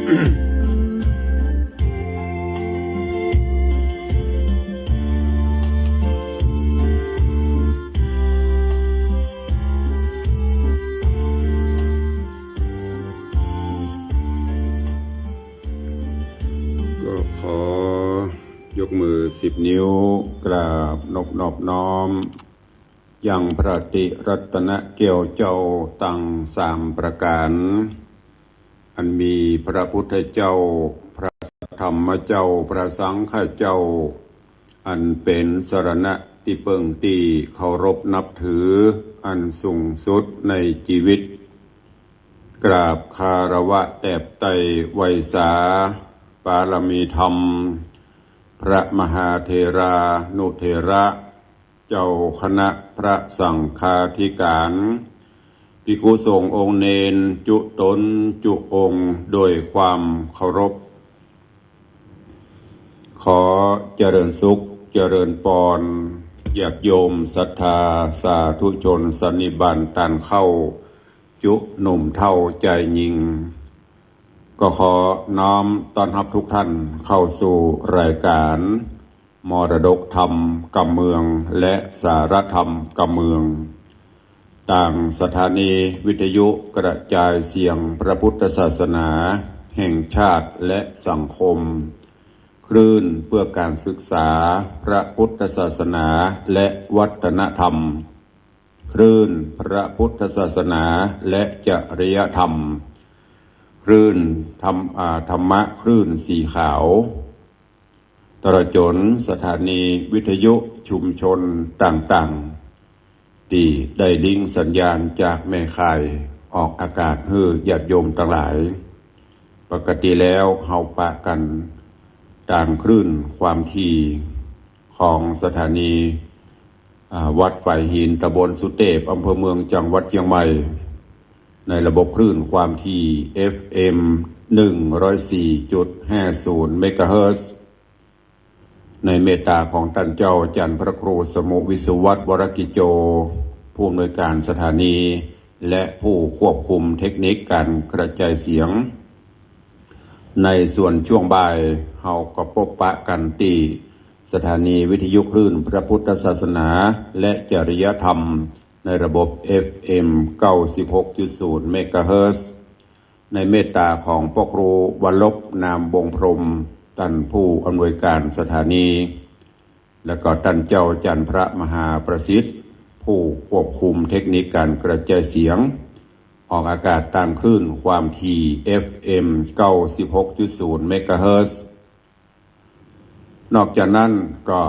ก็ขอยกมือ10 นิ้วกราบนอบน้อมยังพระติรัตนเกี่ยวเจ้าตั้ง3 ประการอันมีพระพุทธเจ้าพระธรรมเจ้าพระสังฆเจ้าอันเป็นสรณะที่เปิ่งตีเคารพนับถืออันสูงสุดในชีวิตกราบคารวะแตบไตไวยสาปารมีธรรมพระมหาเถรานุเถระเจ้าคณะพระสังฆาธิการภิกขุสงฆ์องค์เนนจุตนจุองค์โดยความเคารพขอเจริญสุขเจริญปอนญาติโยมศรัทธาสาธุชนสันนิบาตตันเข้าจุหนุ่มเท่าใจยิงก็ขอน้อมต้อนรับทุกท่านเข้าสู่รายการมรดกธรรมกำเมืองและสารธรรมกำเมืองต่างสถานีวิทยุกระจายเสียงพระพุทธศาสนาแห่งชาติและสังคมคลื่นเพื่อการศึกษาพระพุทธศาสนาและวัฒนธรรมคลื่นพระพุทธศาสนาและจริยธรรมคลื่นธรรมะคลื่นสีขาวตลอดจนสถานีวิทยุชุมชนต่างๆที่ได้ลิงก์สัญญาณจากแม่ข่ายออกอากาศให้ญาติโยมทั้งหลายปกติแล้วเฮาปะกันตามคลื่นความถี่ของสถานีวัดฝ่ายหินตำบลสุเทพอำเภอเมืองจังหวัดเชียงใหม่ในระบบคลื่นความถี่ FM 104.50 เมกะเฮิรตซ์ในเมตตาของท่านเจ้าอาจารย์พระครูสมุวิสุวัฒน์วรกิจโจผู้อำนวยการสถานีและผู้ควบคุมเทคนิคการกระจายเสียงในส่วนช่วงบ่ายเฮาก็พบปะกันที่สถานีวิทยุคลื่นพระพุทธศาสนาและจริยธรรมในระบบ FM 96.0 เมกะเฮิรตซ์ในเมตตาของพ่อครูวรลบนามวงพรหมท่านผู้อำนวยการสถานีและก็ท่านเจ้าอาจารย์พระมหาประสิทธิ์ผู้ควบคุมเทคนิคการกระจายเสียงออกอากาศตามคลื่นความถี่ FM 96.0 เมกะเฮิรตซ์นอกจากนั้นก็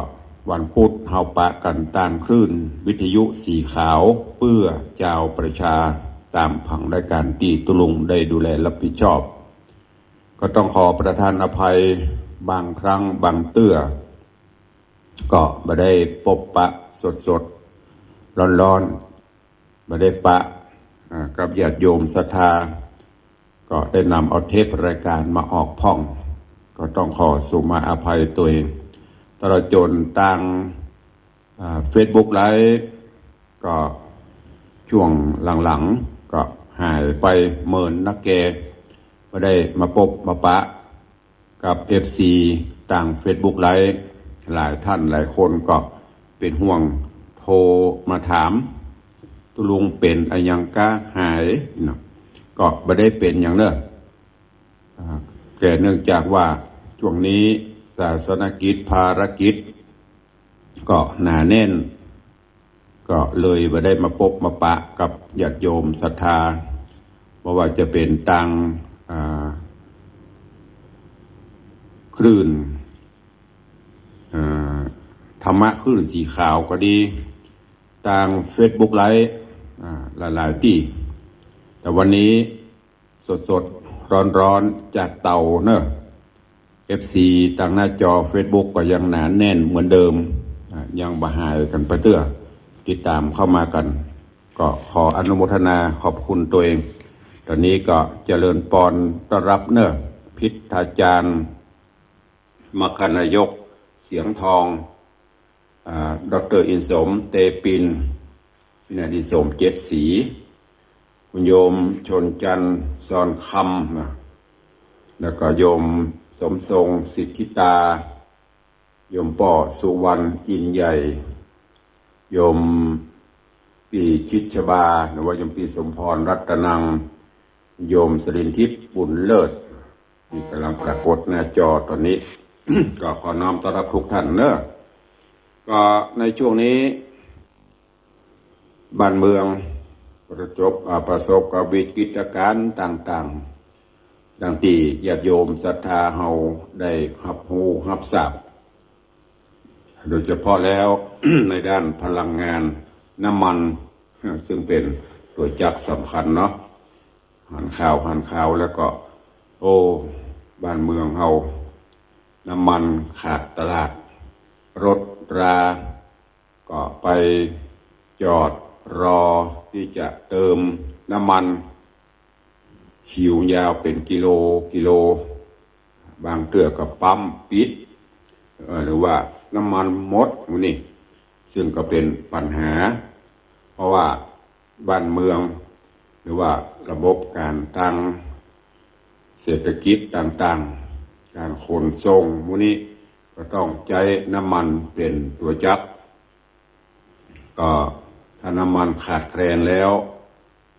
วันพุธเฮาปะกันตามคลื่นวิทยุสีขาวเพื่อเจ้าประชาตามผังรายการที่ตุลุงได้ดูแลรับผิดชอบก็ต้องขอประทานอภัยบางครั้งบางเตื้อก็ไม่ได้พบปะสดร้อนไม่ได้ปะกับญาติโยมศรัทธาก็ได้นำเอาเทปรายการมาออกพ่องก็ต้องขอสุมาอภัยตัวเองตลอดจนทางFacebook ไลฟ์ก็ช่วงหลังๆก็หายไปเมินนักแกไม่ได้มาพบมาปะกับ FC ต่าง Facebook ไลฟ์หลายท่านหลายคนก็เป็นห่วงโทรมาถามตุลุงเป็นอะไรยังกะหายเนาะก็ไม่ได้เป็นอย่างเนอะแต่เนื่องจากว่าช่วงนี้ศาสนกิจภารกิจก็หนาแน่นก็เลยไม่ได้มาพบมาปะกับญาติโยมศรัทธาเพราะว่าจะเป็นตังคลื่นธรรมะคลื่นสีขาวก็ดีทาง Facebook ไลฟ์หลายๆที่แต่วันนี้สดร้อนจากเตาเนอะ FC ทางหน้าจอ Facebook ก็ยังหนาแน่นเหมือนเดิมยังบ่หายกันไปเตื้อติดตามเข้ามากันก็ขออนุโมทนาขอบคุณตัวเองตอนนี้ก็เจริญปอนต้อนรับเนอะพิธาจารย์มคณายกเสียงทองดร.อินสมเตปินวินาดีสมเจ็ดศรีคุณโยมชนจันทร์ซอนคำ แล้วก็โยมสมทรงสิทธิตาโยมป่อสุวรรณอินใหญ่โยมปีชิดชบาหรือว่าโยมปีสมพรรัตนังโยมสรินทิพย์บุญเลิศที่กำลังปรากฏหน้าจอตอนนี้ ก็ขอน้อมต้อนรับทุกท่านเนอะก็ในช่วงนี้บ้านเมืองประสบกับวิกฤตการณ์ต่างๆดังที่ญาติโยมศรัทธาเฮาได้รับรู้รับทราบโดยเฉพาะแล้ว ในด้านพลังงานน้ำมันซึ่งเป็นตัวจักรสำคัญเนาะหันข่าวแล้วก็บ้านเมืองเฮาน้ำมันขาดตลาดรถราก็ไปจอดรอที่จะเติมน้ำมันคิวยาวเป็นกิโลบางเทื่อก็ปั๊มปิดหรือว่าน้ำมันหมดนี่ซึ่งก็เป็นปัญหาเพราะว่าบ้านเมืองหรือว่าระบบการทางเศรษฐกิจต่างๆการขนส่งพวกนี้ก็ต้องใช้น้ำมันเป็นตัวจักรก็ถ้าน้ำมันขาดแคลนแล้ว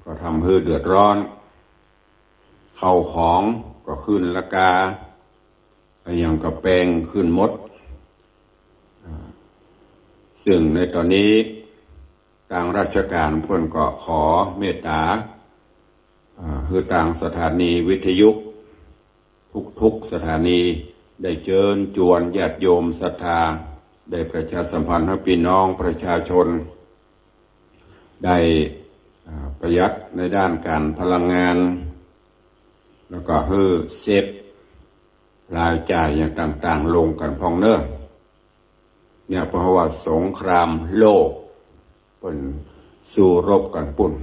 ก็ทำให้เดือดร้อนเข้าของก็ขึ้นราคาอย่างกระแปงขึ้นหมดซึ่งในตอนนี้ทางราชการเพิ่นก็ขอเมตตาคือทางสถานีวิทยุทุกสถานีได้เชิญชวนญาติโยมศรัทธาได้ประชาสัมพันธ์ให้พี่น้องประชาชนได้ประหยัดในด้านการพลังงานแล้วก็เซฟรายจ่ายอย่างต่างๆลงกันพองเนอะเนี่ยเพราะว่าสงครามโลกเป็นสู้รบกันปุ่น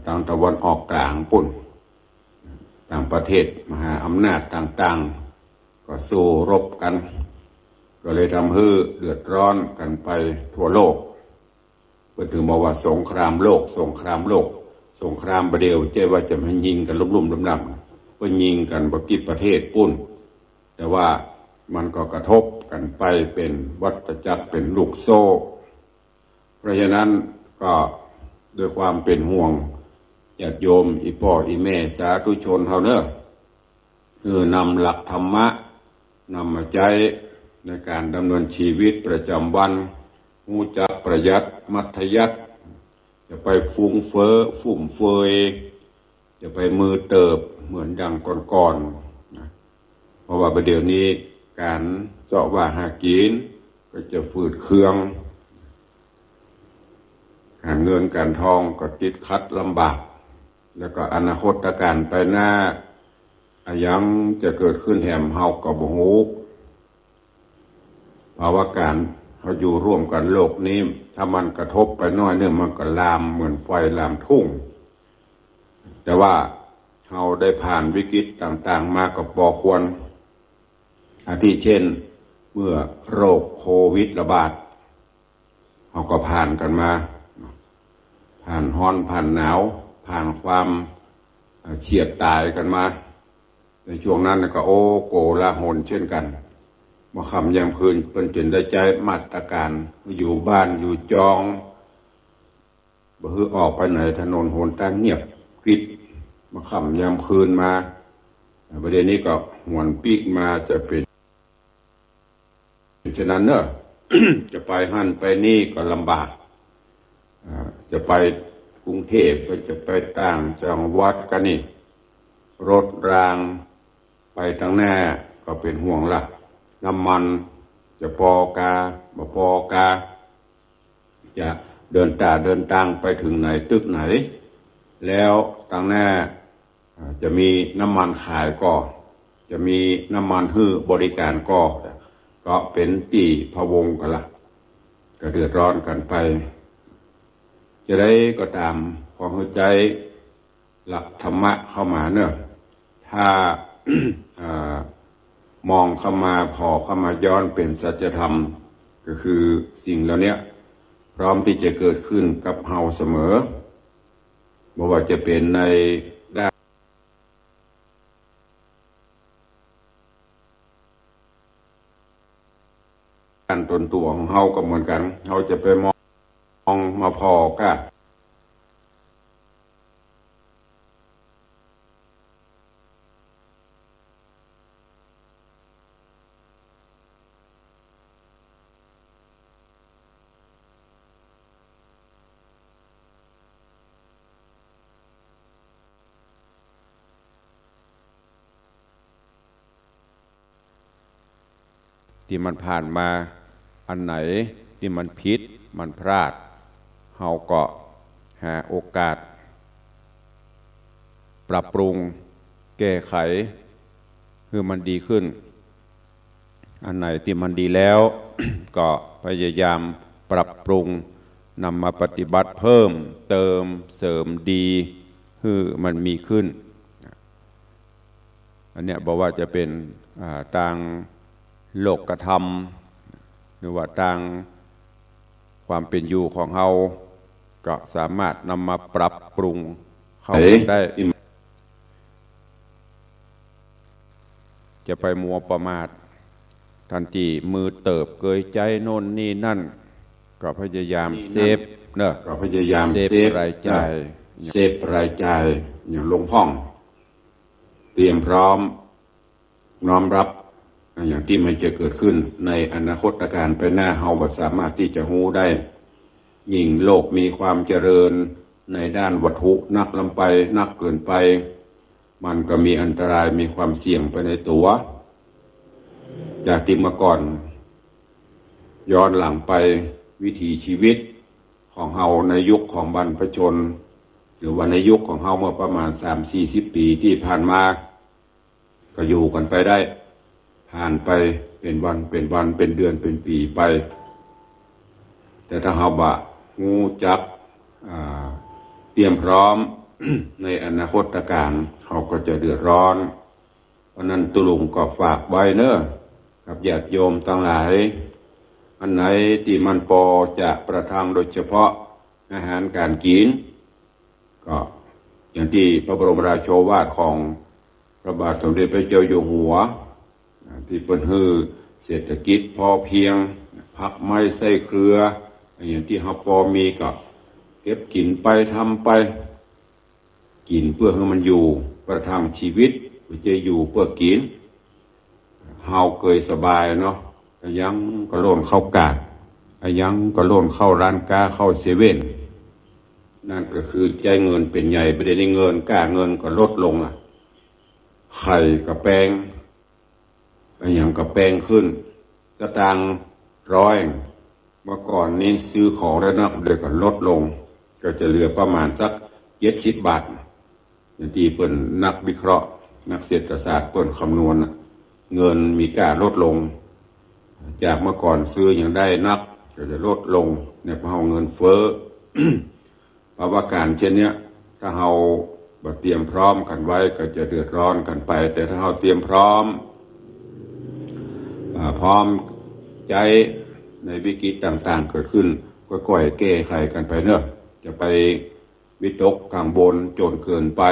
ทางตะวันออกกลางปุ่นต่างประเทศมหาอำนาจต่างๆก็สู้รบกันก็เลยทำให้เดือดร้อนกันไปทั่วโลกเปิดถึงบอกว่าสงครามโลกสงครามประเดียวเจ๊ว่าจะมายิงกันลุ่มๆดำๆก็ยิงกันบกิจประเทศปุ่นแต่ว่ามันก็กระทบกันไปเป็นวัฏจักรเป็นลูกโซ่เพราะฉะนั้นก็ด้วยความเป็นห่วงญาติโยมอีพ่ออีแม่สาธุชนเฮาเนอะนำหลักธรรมะนำมาใช้ในการดำเนินชีวิตประจำวันรู้จักประหยัดมัธยัสถ์จะไปฟุ่มเฟือยจะไปมือเติบเหมือนดังก่อนๆเพราะว่าประเดี๋ยวนี้การเจาะว่าหากินก็จะฝืดเคืองการเงินการทองก็ติดขัดลำบากแล้วก็อนาคตการไปหน้ายังจะเกิดขึ้นแหมเฮากับบ่ฮู้ภาวะการเขาอยู่ร่วมกันโลกนี้ถ้ามันกระทบไปน้อยเนี่ยมันก็ลามเหมือนไฟลามทุ่งแต่ว่าเราได้ผ่านวิกฤตต่างๆมากับบ่ควรอาทิเช่นเมื่อโรคโควิดระบาดเราก็ผ่านกันมาผ่านร้อนผ่านหนาวผ่านความเฉียดตายกันมาในช่วงนั้นก็โกลาหลเช่นกันมาค่ำยามคืนเป็นจนได้ใจมาตรการอยู่บ้านอยู่จองบ่ฮือออกไปไหนถนนหนทางเงียบกริบมาค่ำยามคืนมาประเด็นนี้ก็หวนปีกมาจะเป็นฉะนั้นเนอะ จะไปหั่นไปนี่ก็ลำบากจะไปกรุงเทพก็จะไปต่างจังหวัดกันนี่รถรางไปทางหน้าก็เป็นห่วงละน้ำมันจะพอกาบ่พอกาจะเดินทางไปถึงไหนตึกไหนแล้วทางหน้าจะมีน้ำมันขายก็จะมีน้ำมันฮื้อบริการก็เป็นตีพะวงกันละก็เดือดร้อนกันไปจะได้ก็ตามความเข้าใจหลักธรรมะเข้ามาเนอะถ้า มองเข้ามาพอเข้ามาย้อนเป็นสัจธรรมก็คือสิ่งเหล่านี้พร้อมที่จะเกิดขึ้นกับเฮาเสมอไม่ว่าจะเป็นในด้าน การตนตัวของเฮาก็เหมือนกันเฮาจะไปมองมาพอก็ที่มันผ่านมาอันไหนที่มันผิดมันพลาดเฮาก็หาโอกาสปรับปรุงแก้ไขคือมันดีขึ้นอันไหนที่มันดีแล้ว ก็พยายามปรับปรุงนำมาปฏิบัติเพิ่มเติมเสริมดีคือมันมีขึ้นอันเนี้ยบอกว่าจะเป็นทางโลกธรรมหรือว่าทางความเป็นอยู่ของเฮาก็สามารถนำมาปรับปรุงเข้าได้จะไปมัวประมาททันทีมือเติบเกยใจโน่นนี่นั่นก็พยายามเซฟเนอะก็พยายามเซฟรายจ่ายอย่างลงพ่องเตรียมพร้อมน้อมรับอย่างที่มันจะเกิดขึ้นในอนาคตการไปหน้าเฮาบ่สามารถที่จะรู้ได้ยิ่งโลกมีความเจริญในด้านวัตถุนักลำไปนักเกินไปมันก็มีอันตรายมีความเสี่ยงไปในตัวจากที่เมื่อก่อนย้อนหลังไปวิถีชีวิตของเฮาในยุคของบรรพชนหรือว่าในยุคของเฮาเมื่อประมาณ 3-40 ปีที่ผ่านมาก็อยู่กันไปได้ผ่านไปเป็นวันเป็นเดือนเป็นปีไปแต่ถ้าเฮาบะงูจักเตรียมพร้อม ในอนาคตการเขาก็จะเดือดร้อนเพราะนั้นตุลุงก็ฝากไว้เนอะกับญาติโยมทั้งหลายอันไหนที่มันพอจะประทังโดยเฉพาะอาหารการกินก็อย่างที่พระบรมราโชวาทของพระบาทสมเด็จพระเจ้าอยู่หัวที่เปิ้นฮือเศรษฐกิจพอเพียงผักไม้ไส้เครืออย่างที่เฮาพอมีก็เก็บกินไปทำไปกินเพื่อให้มันอยู่ประทังชีวิตไม่ใช่อยู่เพื่อกินเฮาเคยสบายเนาะยังก็โล่นเข้ากาดยังก็โล่นเข้าร้านค้าเข้าเซเว่นนั่นก็คือใจเงินเป็นใหญ่ประเด็นเงินกล้าเงินก็ลดลงไข่กับแป้งอย่างกับแป้งขึ้นสตางค์100เมื่อก่อนนี้ซื้อของแล้วนักเดี๋ยวก็ลดลงก็จะเหลือประมาณสัก70 บาทอย่างที่เปิ้นนักวิเคราะห์นักเศรษฐศาสตร์เปิ้นคำนวณเงินมีการลดลงจากเมื่อก่อนซื้ออย่างได้นักก็จะลดลงเนี่ยเพราะเงินเฟ้อ ภาวะการเช่นนี้ถ้าเราเตรียมพร้อมกันไว้ก็จะเดือดร้อนกันไปแต่ถ้าเราเตรียมพร้อมใจในวิกฤตต่างๆเกิดขึ้นก็ก่อยแก้ไขกันไปเนอะจะไปวิตกกังวลจนเกินไป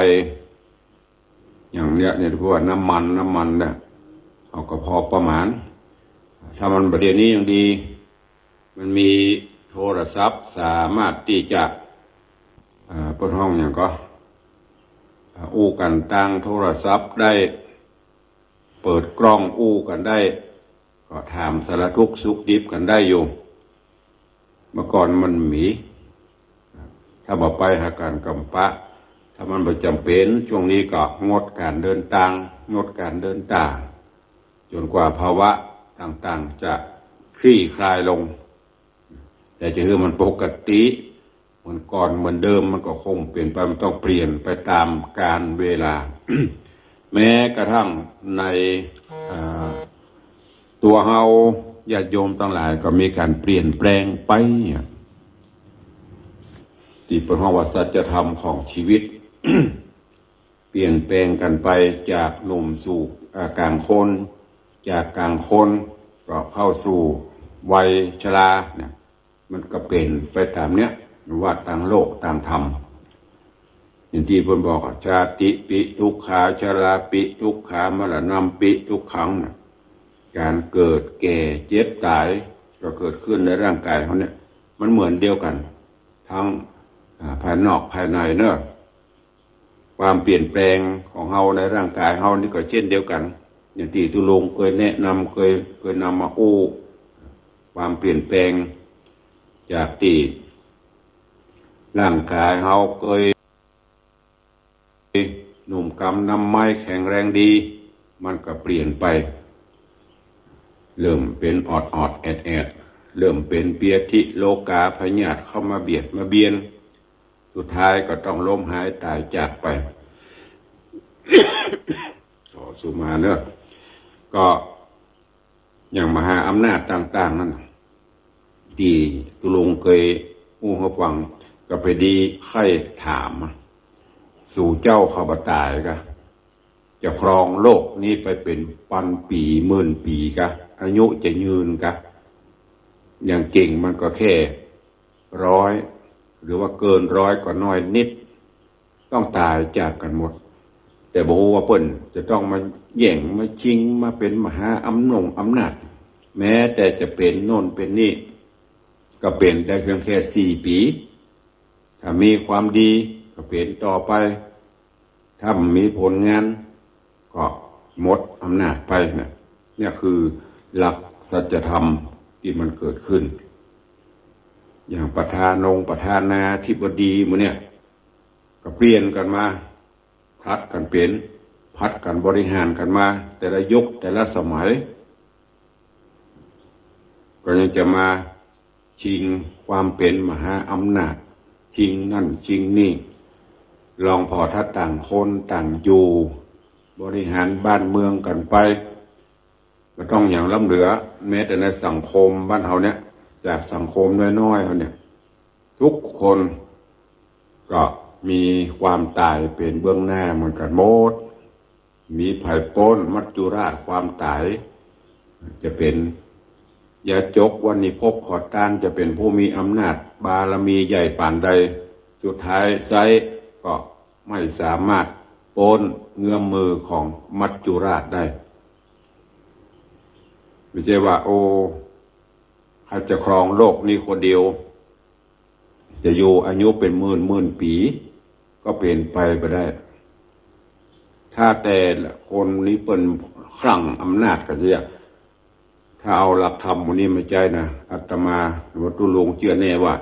อย่างเนี้ยเนี่ยเพราะว่าน้ำมันเนี่ยเอาก็พอประมาณถ้ามันประเด็นนี้ยังดีมันมีโทรศัพท์สามารถที่จะเปิดห้องอย่างก็อู้กันตั้งโทรศัพท์ได้เปิดกล้องอู้กันได้ก็ถามสารทุกข์สุขดิบกันได้อยู่เมื่อก่อนมันมีถ้าบอกไปหาการกำปะถ้ามันประจำเป็นช่วงนี้ก็งดการเดินทางงดการเดินทางจนกว่าภาวะต่างๆจะคลี่คลายลงแต่จะคือมันปกติเหมือนก่อนเหมือนเดิมมันก็คงเปลี่ยนไปมันต้องเปลี่ยนไปตามกาลเวลา แม้กระทั่งในตัวเฮาญาติโยมทั้งหลายก็มีการเปลี่ยนแปลงไปที่เป็นว่าสัจธรรมของชีวิต เปลี่ยนแปลงกันไปจากหนุ่มสู่กลางคนจากกลางคนก็เข้าสู่วัยชราเนี่ยมันก็เป็นไปตามเนี้ยว่าตามโลกตามธรรมอย่างที่เพิ่นบอกชาติปิทุกขาชราปิทุกขามรณะปิทุกขังการเกิดแก่เจ็บตาย ก็เกิดขึ้นในร่างกายเขาเนี่ยมันเหมือนเดียวกันทั้งภายนอกภายในเนอะความเปลี่ยนแปลงของเฮาในร่างกายเฮานี่ก็เช่นเดียวกันอย่างที่ตุลงเคยแนะนำเคยนำมาอู้ความเปลี่ยนแปลงจากที่ร่างกายเฮาเคยหนุ่มกำนำไม้แข็งแรงดีมันก็เปลี่ยนไปเริ่มเป็นอดแอดเริ่มเป็นเปียทิโลกาพยาธิเข้ามาเบียดมาเบียนสุดท้ายก็ต้องล้มหายตายจากไป ต่อสู่มาเนอะก็อย่างมหาอำนาจต่างๆนั่นที่ตุลงเคยอู้ให้ฟังก็ไปดีไข่ถามสู่เจ้าขบตายกะจะครองโลกนี้ไปเป็นพันปีหมื่นปีกะอายุจะยืนกะอย่างเก่งมันก็แค่100หรือว่าเกิน100ก็น้อยนิดต้องตายจากกันหมดแต่บอกว่าเปิ้นจะต้องมาแย่งมาชิงมาเป็นมหาอำนาจแม้แต่จะเป็นโน่นเป็นนี่ก็เป็นได้เพียงแค่4 ปีถ้ามีความดีก็เป็นต่อไปถ้ามีผลงานก็หมดอำนาจไปนะเนี่ยคือหลักสัจธรรมที่มันเกิดขึ้นอย่างประธานาธิบดีมื้อเนี่ยก็เปลี่ยนกันมาพัดกันเป็นพัดกันบริหารกันมาแต่ละยุคแต่ละสมัยก็ยังจะมาชิงความเป็นมหาอำนาจชิงนั่นชิงนี่ลองพอถ้าต่างคนต่างอยู่บริหารบ้านเมืองกันไปก็ต้องอย่างล้ำเหลือแม้แต่ในสังคมบ้านเฮาเนี่ยจากสังคมน้อยๆเฮาเนี่ยทุกคนก็มีความตายเป็นเบื้องหน้าเหมือนกันหมดมีไผ่ป้นมัจจุราชความตายจะเป็นยาจกวันนี้พบขอดต้านจะเป็นผู้มีอำนาจบารมีใหญ่ป่านใดสุดท้ายไซก็ไม่สามารถป้นเงื้อมมือของมัจจุราชได้ไม่ใช่ว่าโอ้ใครจะครองโลกนี้คนเดียวจะอยู่อายุเป็นหมื่นปีก็เปลี่ยนไปได้ถ้าแต่คนนี้เป็นครั่งอำนาจกันเสียถ้าเอาหลักธรรมวันนี้มาใจนะอาตมาวัตถุลงเชื่อแน่ว่า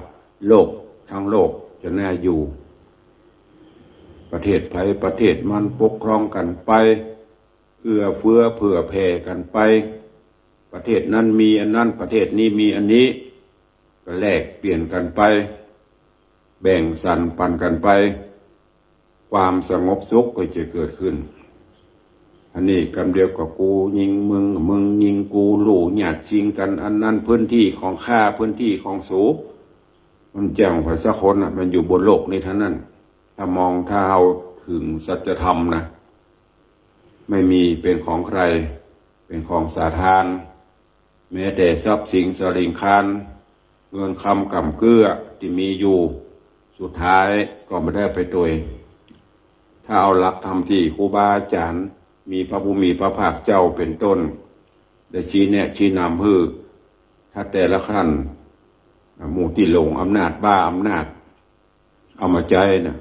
โลกทั้งโลกจะน่าอยู่ประเทศไทยประเทศมันปกครองกันไปเอื้อเฟื้อเผื่อแผ่กันไปประเทศนั้นมีอันนั้นประเทศนี้มีอันนี้ก็แลกเปลี่ยนกันไปแบ่งสรรปันกันไปความสงบสุขก็จะเกิดขึ้นอันนี้กำเดียวกับกูยิงมึงยิงกูหลู่หยาดชิงกันอันนั้นพื้นที่ของข้าพื้นที่ของสูมันแจ้งไปสักคนมันอยู่บนโลกนี้เท่านั้นถ้ามองถ้าเอาถึงสัจธรรมนะไม่มีเป็นของใครเป็นของสาธารแม้แต่ทรัพย์สินสลิงคารเงินคำกำเกลือที่มีอยู่สุดท้ายก็ไม่ได้ไปตัวถ้าเอาหลักธรรมที่ครูบาอาจารย์มีพระผู้มีพระภาคเจ้าเป็นต้นได้ชี้แนะชี้นำถ้าแต่ละขั้นหมู่ที่หลงอำนาจบ้าอำนาจเอามาใจนะ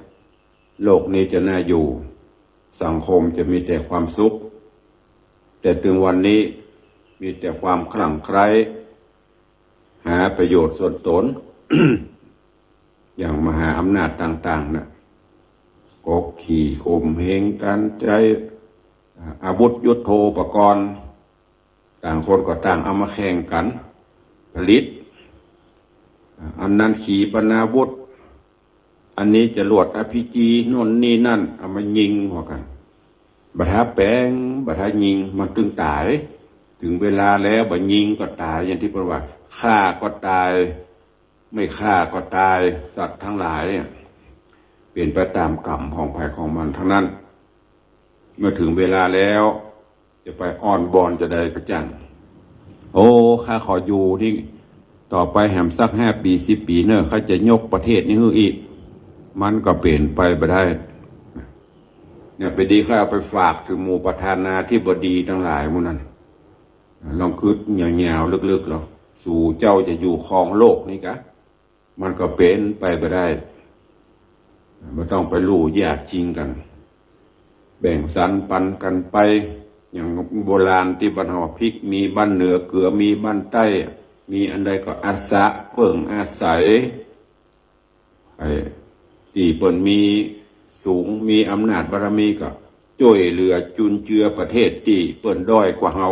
โลกนี้จะน่าอยู่สังคมจะมีแต่ความสุขแต่ถึงวันนี้มีแต่ความคลั่งไคล้หาประโยชน์ส่วนตน อย่างมหาอำนาจต่างๆนะกบขี่ข่มเหงกันใจอาวุธยุทโธปกรณ์ต่างคนก็ต่างเอามาแข่งกันผลิตอันนั้นขีปนาวุธอันนี้จรวดRPGโน่นนี่นั่นเอามายิงหัวกันบัดหาแปลงบัดหายิงมันตึงตายถึงเวลาแล้วบัดยิงก็ตายอย่างที่บอกว่าฆ่าก็ตายไม่ฆ่าก็ตายสัตว์ทั้งหลายเปลี่ยนไปตามกรรมของภัยของมันทั้งนั้นเมื่อถึงเวลาแล้วจะไปอ้อนบอนจะได้กระจังโอ้ข้าขออยู่ที่ต่อไปแหมสัก5 ปี10 ปีเนอะเขาจะยกประเทศนี้ให้อีกมันก็เปลี่ยนไปได้เนี่ยไปดีข้าเอาไปฝากถึงหมู่ประธานาธิบดีทั้งหลายหมู่นั้นลองคิดยาวๆลึกๆหรอ สู่เจ้าจะอยู่ครองโลกนี่กะมันก็เป็นไปไม่ได้ไม่ต้องไปลู่แยกชิงกัน แบ่งสรรปันกันไปอย่างโบราณที่บ้านเฮาพริกมีบ้านเหนือเกลือมีบ้านใต้มีอันใดก็อาสะเพิ่งอาศัยที่เปิ้นมีสูงมีอำนาจบารมีก็ช่วยเหลือจุนเจือประเทศที่เปิ้นด้อยกว่าเฮา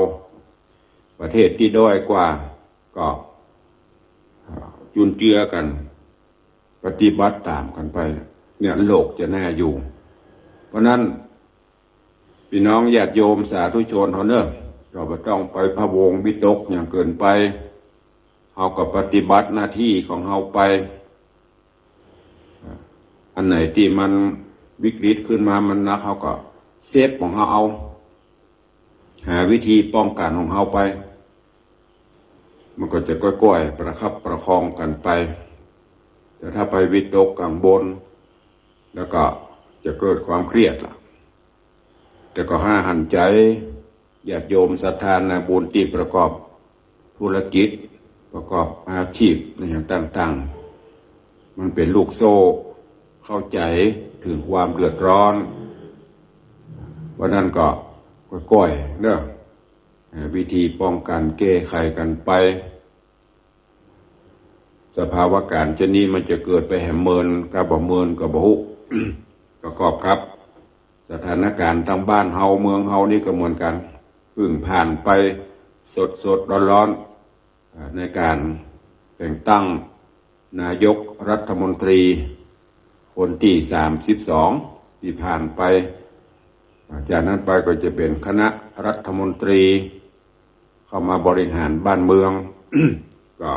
ประเทศที่ด้อยกว่าก็จุนเจือกันปฏิบัติตามกันไปเนี่ยโลกจะน่าอยู่เพราะนั้นพี่น้องญาติโยมสาธุชนเฮาเนอะก็บ่ต้องไปพะวงวิตกอย่างเกินไปเฮาก็ปฏิบัติหน้าที่ของเฮาไปอันไหนที่มันวิกฤตขึ้นมามันนักเฮาก็เซฟของเฮาเอาหาวิธีป้องกันของเฮาไปมันก็จะก้อยๆประคับประคองกันไปแต่ถ้าไปวิตกกังวลแล้วก็จะเกิดความเครียดล่ะแต่ก็ห้าหันใจญาติโยมศรัทธาในบุญที่ประกอบธุรกิจประกอบอาชีพในอย่างต่างๆมันเป็นลูกโซ่เข้าใจถึงความเดือดร้อนวันนั้นก็ก้อยๆเนอะวิธีป้องกันแก้ไขกันไปสภาวะการเช่นนี้มันจะเกิดไปแหมเมินกับบ่เมินกับบ่ฮุ ประกอบครับสถานการณ์ทางบ้านเฮาเมืองเฮานี่ก็เหมือนกันเพิ่งผ่านไปสดร้อนในการแต่งตั้งนายกรัฐมนตรีคนที่32ที่ผ่านไปจากนั้นไปก็จะเป็นคณะรัฐมนตรีเข้ามาบริหารบ้านเมือง ก็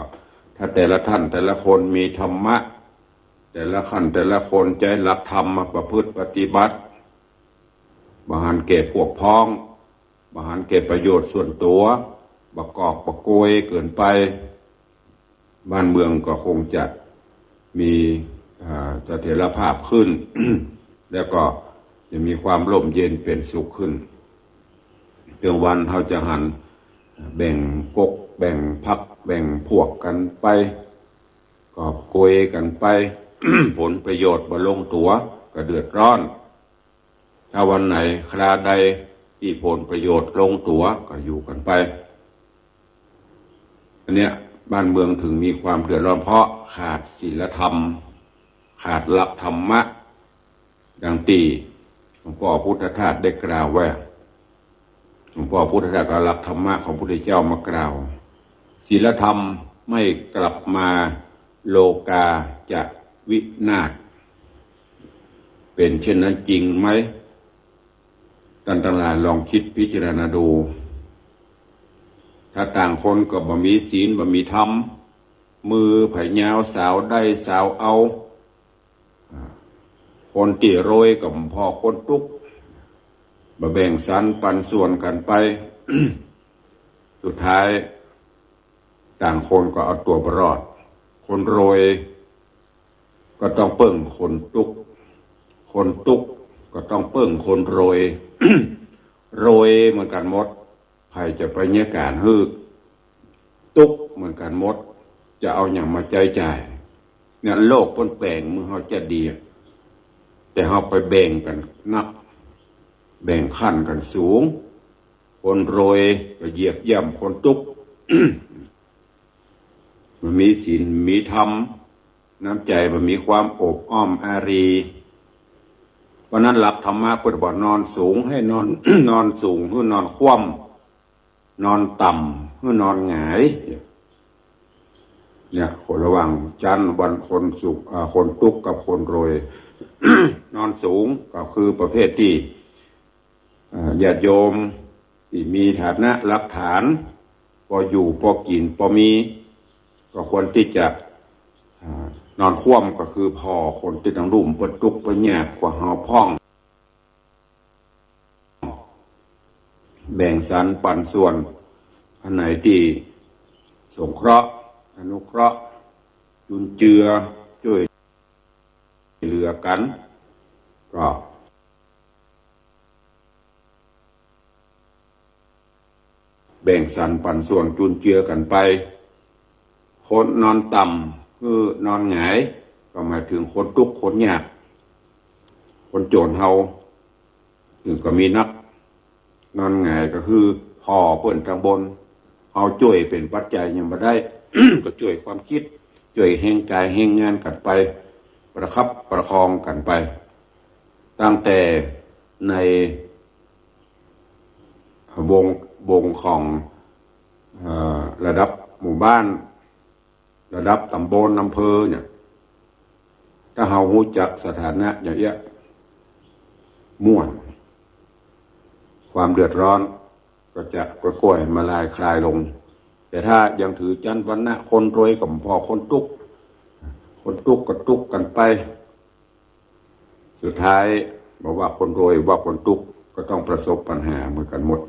ถ้าแต่ละท่านแต่ละคนมีธรรมะแต่ละขั้นแต่ละคนใจหลักธรรมมาประพฤติปฏิบัติบริหารเก็บพวกพ้องบริหารเก็บประโยชน์ส่วนตัวประกอบประโกยเกินไปบ้านเมืองก็คงจะมีเสถียรภาพขึ้น แล้วก็จะมีความร่มเย็นเป็นสุขขึ้นเตือนวันเขาจะหันแบ่งกกแบ่งพักแบ่งพวกกันไปกอบโกยกันไป ผลประโยชน์บ่ลงตัวก็เดือดร้อนถ้าวันไหนคราใดที่ผลประโยชน์ลงตัวก็อยู่กันไปอันเนี้ยบ้านเมืองถึงมีความเดือดร้อนเพราะขาดศีลธรรมขาดหลักธรรมะดังที่หลวงพ่อพุทธทาสได้กล่าวไว้หลวงพ่อพุทธทาสเอาหลักธรรมะของพระพุทธเจ้ามากล่าวศีลธรรมไม่กลับมาโลกาจะวินาศเป็นเช่นนั้นจริงไหมท่านทั้งหลายลองคิดพิจารณาดูถ้าต่างคนก็บ่มีศีลบ่มีธรรมมือไผ่ยาวสาวได้สาวเอาคนตีโรยกับพ่อคนตุกบ่แบ่งสรรปันส่วนกันไป สุดท้ายต่างคนก็เอาตัวบ่รอดคนโรยก็ต้องเปิ้งคนตุกคนตุกก็ต้องเปิ้งคนโรย โรยเหมือนกันหมดไผ่จะไปเนี่ยการฮือตุกเหมือนกันหมดจะเอาอย่างมาใจจ่ายเนี่ยโลกปนแปลงมือเขาจะดีแต่เขาไปแบ่งกันนักแบ่งขั้นกันสูงคนโรยก็เหยียบย่ำคนตุก มันมีศีลมีธรรมน้ำใจมันมีความอบอ้อมอารีเพราะนั้นหลักธรรมะเปิดบ่อนอนสูงให้นอน นอนสูงให้นอนคว่ำนอนต่ำให้นอนหงายเนี่ยคนระหว่างจันทร์วันคนสุขคนตุกกับคนโรย นอนสูงก็คือประเภทที่ญาติโยมที่มีฐานะหลักฐานพออยู่พอกินพอมีก็ควรที่จะนอนคว่ำก็คือพอคนที่ต้องรุ่มปตุกปแยกกว่าหาพ่องแบ่งสรรปันส่วนอันไหนที่สงเคราะห์อนุเคราะห์จุนเจือช่วยเหลือกันก็แบ่งสรรปันส่วนจุนเจือกันไป คนนอนต่ำคือนอนหงายก็หมายถึงคนทุกข์คนยากคนโจรเฮาถึงก็มีนักนอนหงายก็คือพ่อเปิ้นทางบนเฮาช่วยเป็นปัจจัยยังบ่ได้ ก็ช่วยความคิดช่วยแห่งกายแห่งงานกันไปประคับประคองกันไปตั้งแต่ในวงของระดับหมู่บ้านระดับตำบลอำเภอเนี่ยถ้าเฮารู้จักสถานะอย่างเงี้ยม่วนความเดือดร้อนก็จะก้อยๆมาลายคลายลงแต่ถ้ายังถือจันทร์วันนะคนรวยกับพอคนทุกข์ก็ทุกข์กันไปสุดท้ายบอกว่าคนรวยว่าคนทุกข์ก็ต้องประสบปัญหาเหมือนกันหมด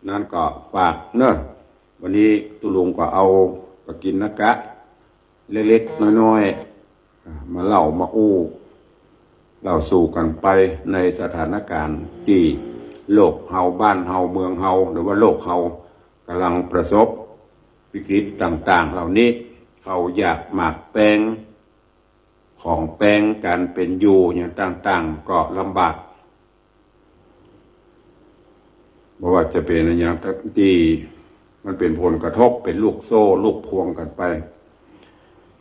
นั่นก็ฝากเนอะวันนี้ตุลุงก็เอาไปกินนะกะเล็กๆน้อยๆมาเล่ามาอู้เล่าสู่กันไปในสถานการณ์ที่โลกเฮาบ้านเฮาเมืองเฮาหรือว่าโลกเฮากำลังประสบวิกฤตต่างๆเหล่านี้เขาอยากหมากแปลงของแปลงการเป็นอยู่อย่างต่างๆก็ลำบากเพราะว่าจะเป็นอย่างที่มันเป็นผลกระทบเป็นลูกโซ่ลูกพวงกันไป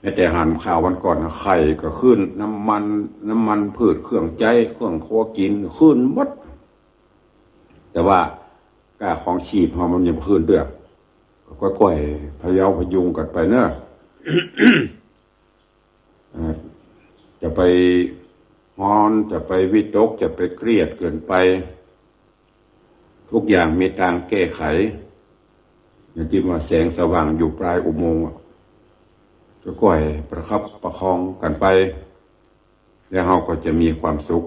แม้แต่หันข่าววันก่อนไข่ก็ขึ้นน้ำมันพืชเครื่องใจเครื่องครัวกินขึ้นหมดแต่ว่ากาของชีพมันยังขึ้นด้วยก้อยๆพะเยาพยุงกันไปเนอะ จะไปฮ้อนจะไปวิตกจะไปเครียดเกินไปทุกอย่างมีทางแก้ไขอย่างที่ว่าแสงสว่างอยู่ปลายอุโมงค์ก็ก้อยประคับประคองกันไปแล้วเราก็จะมีความสุข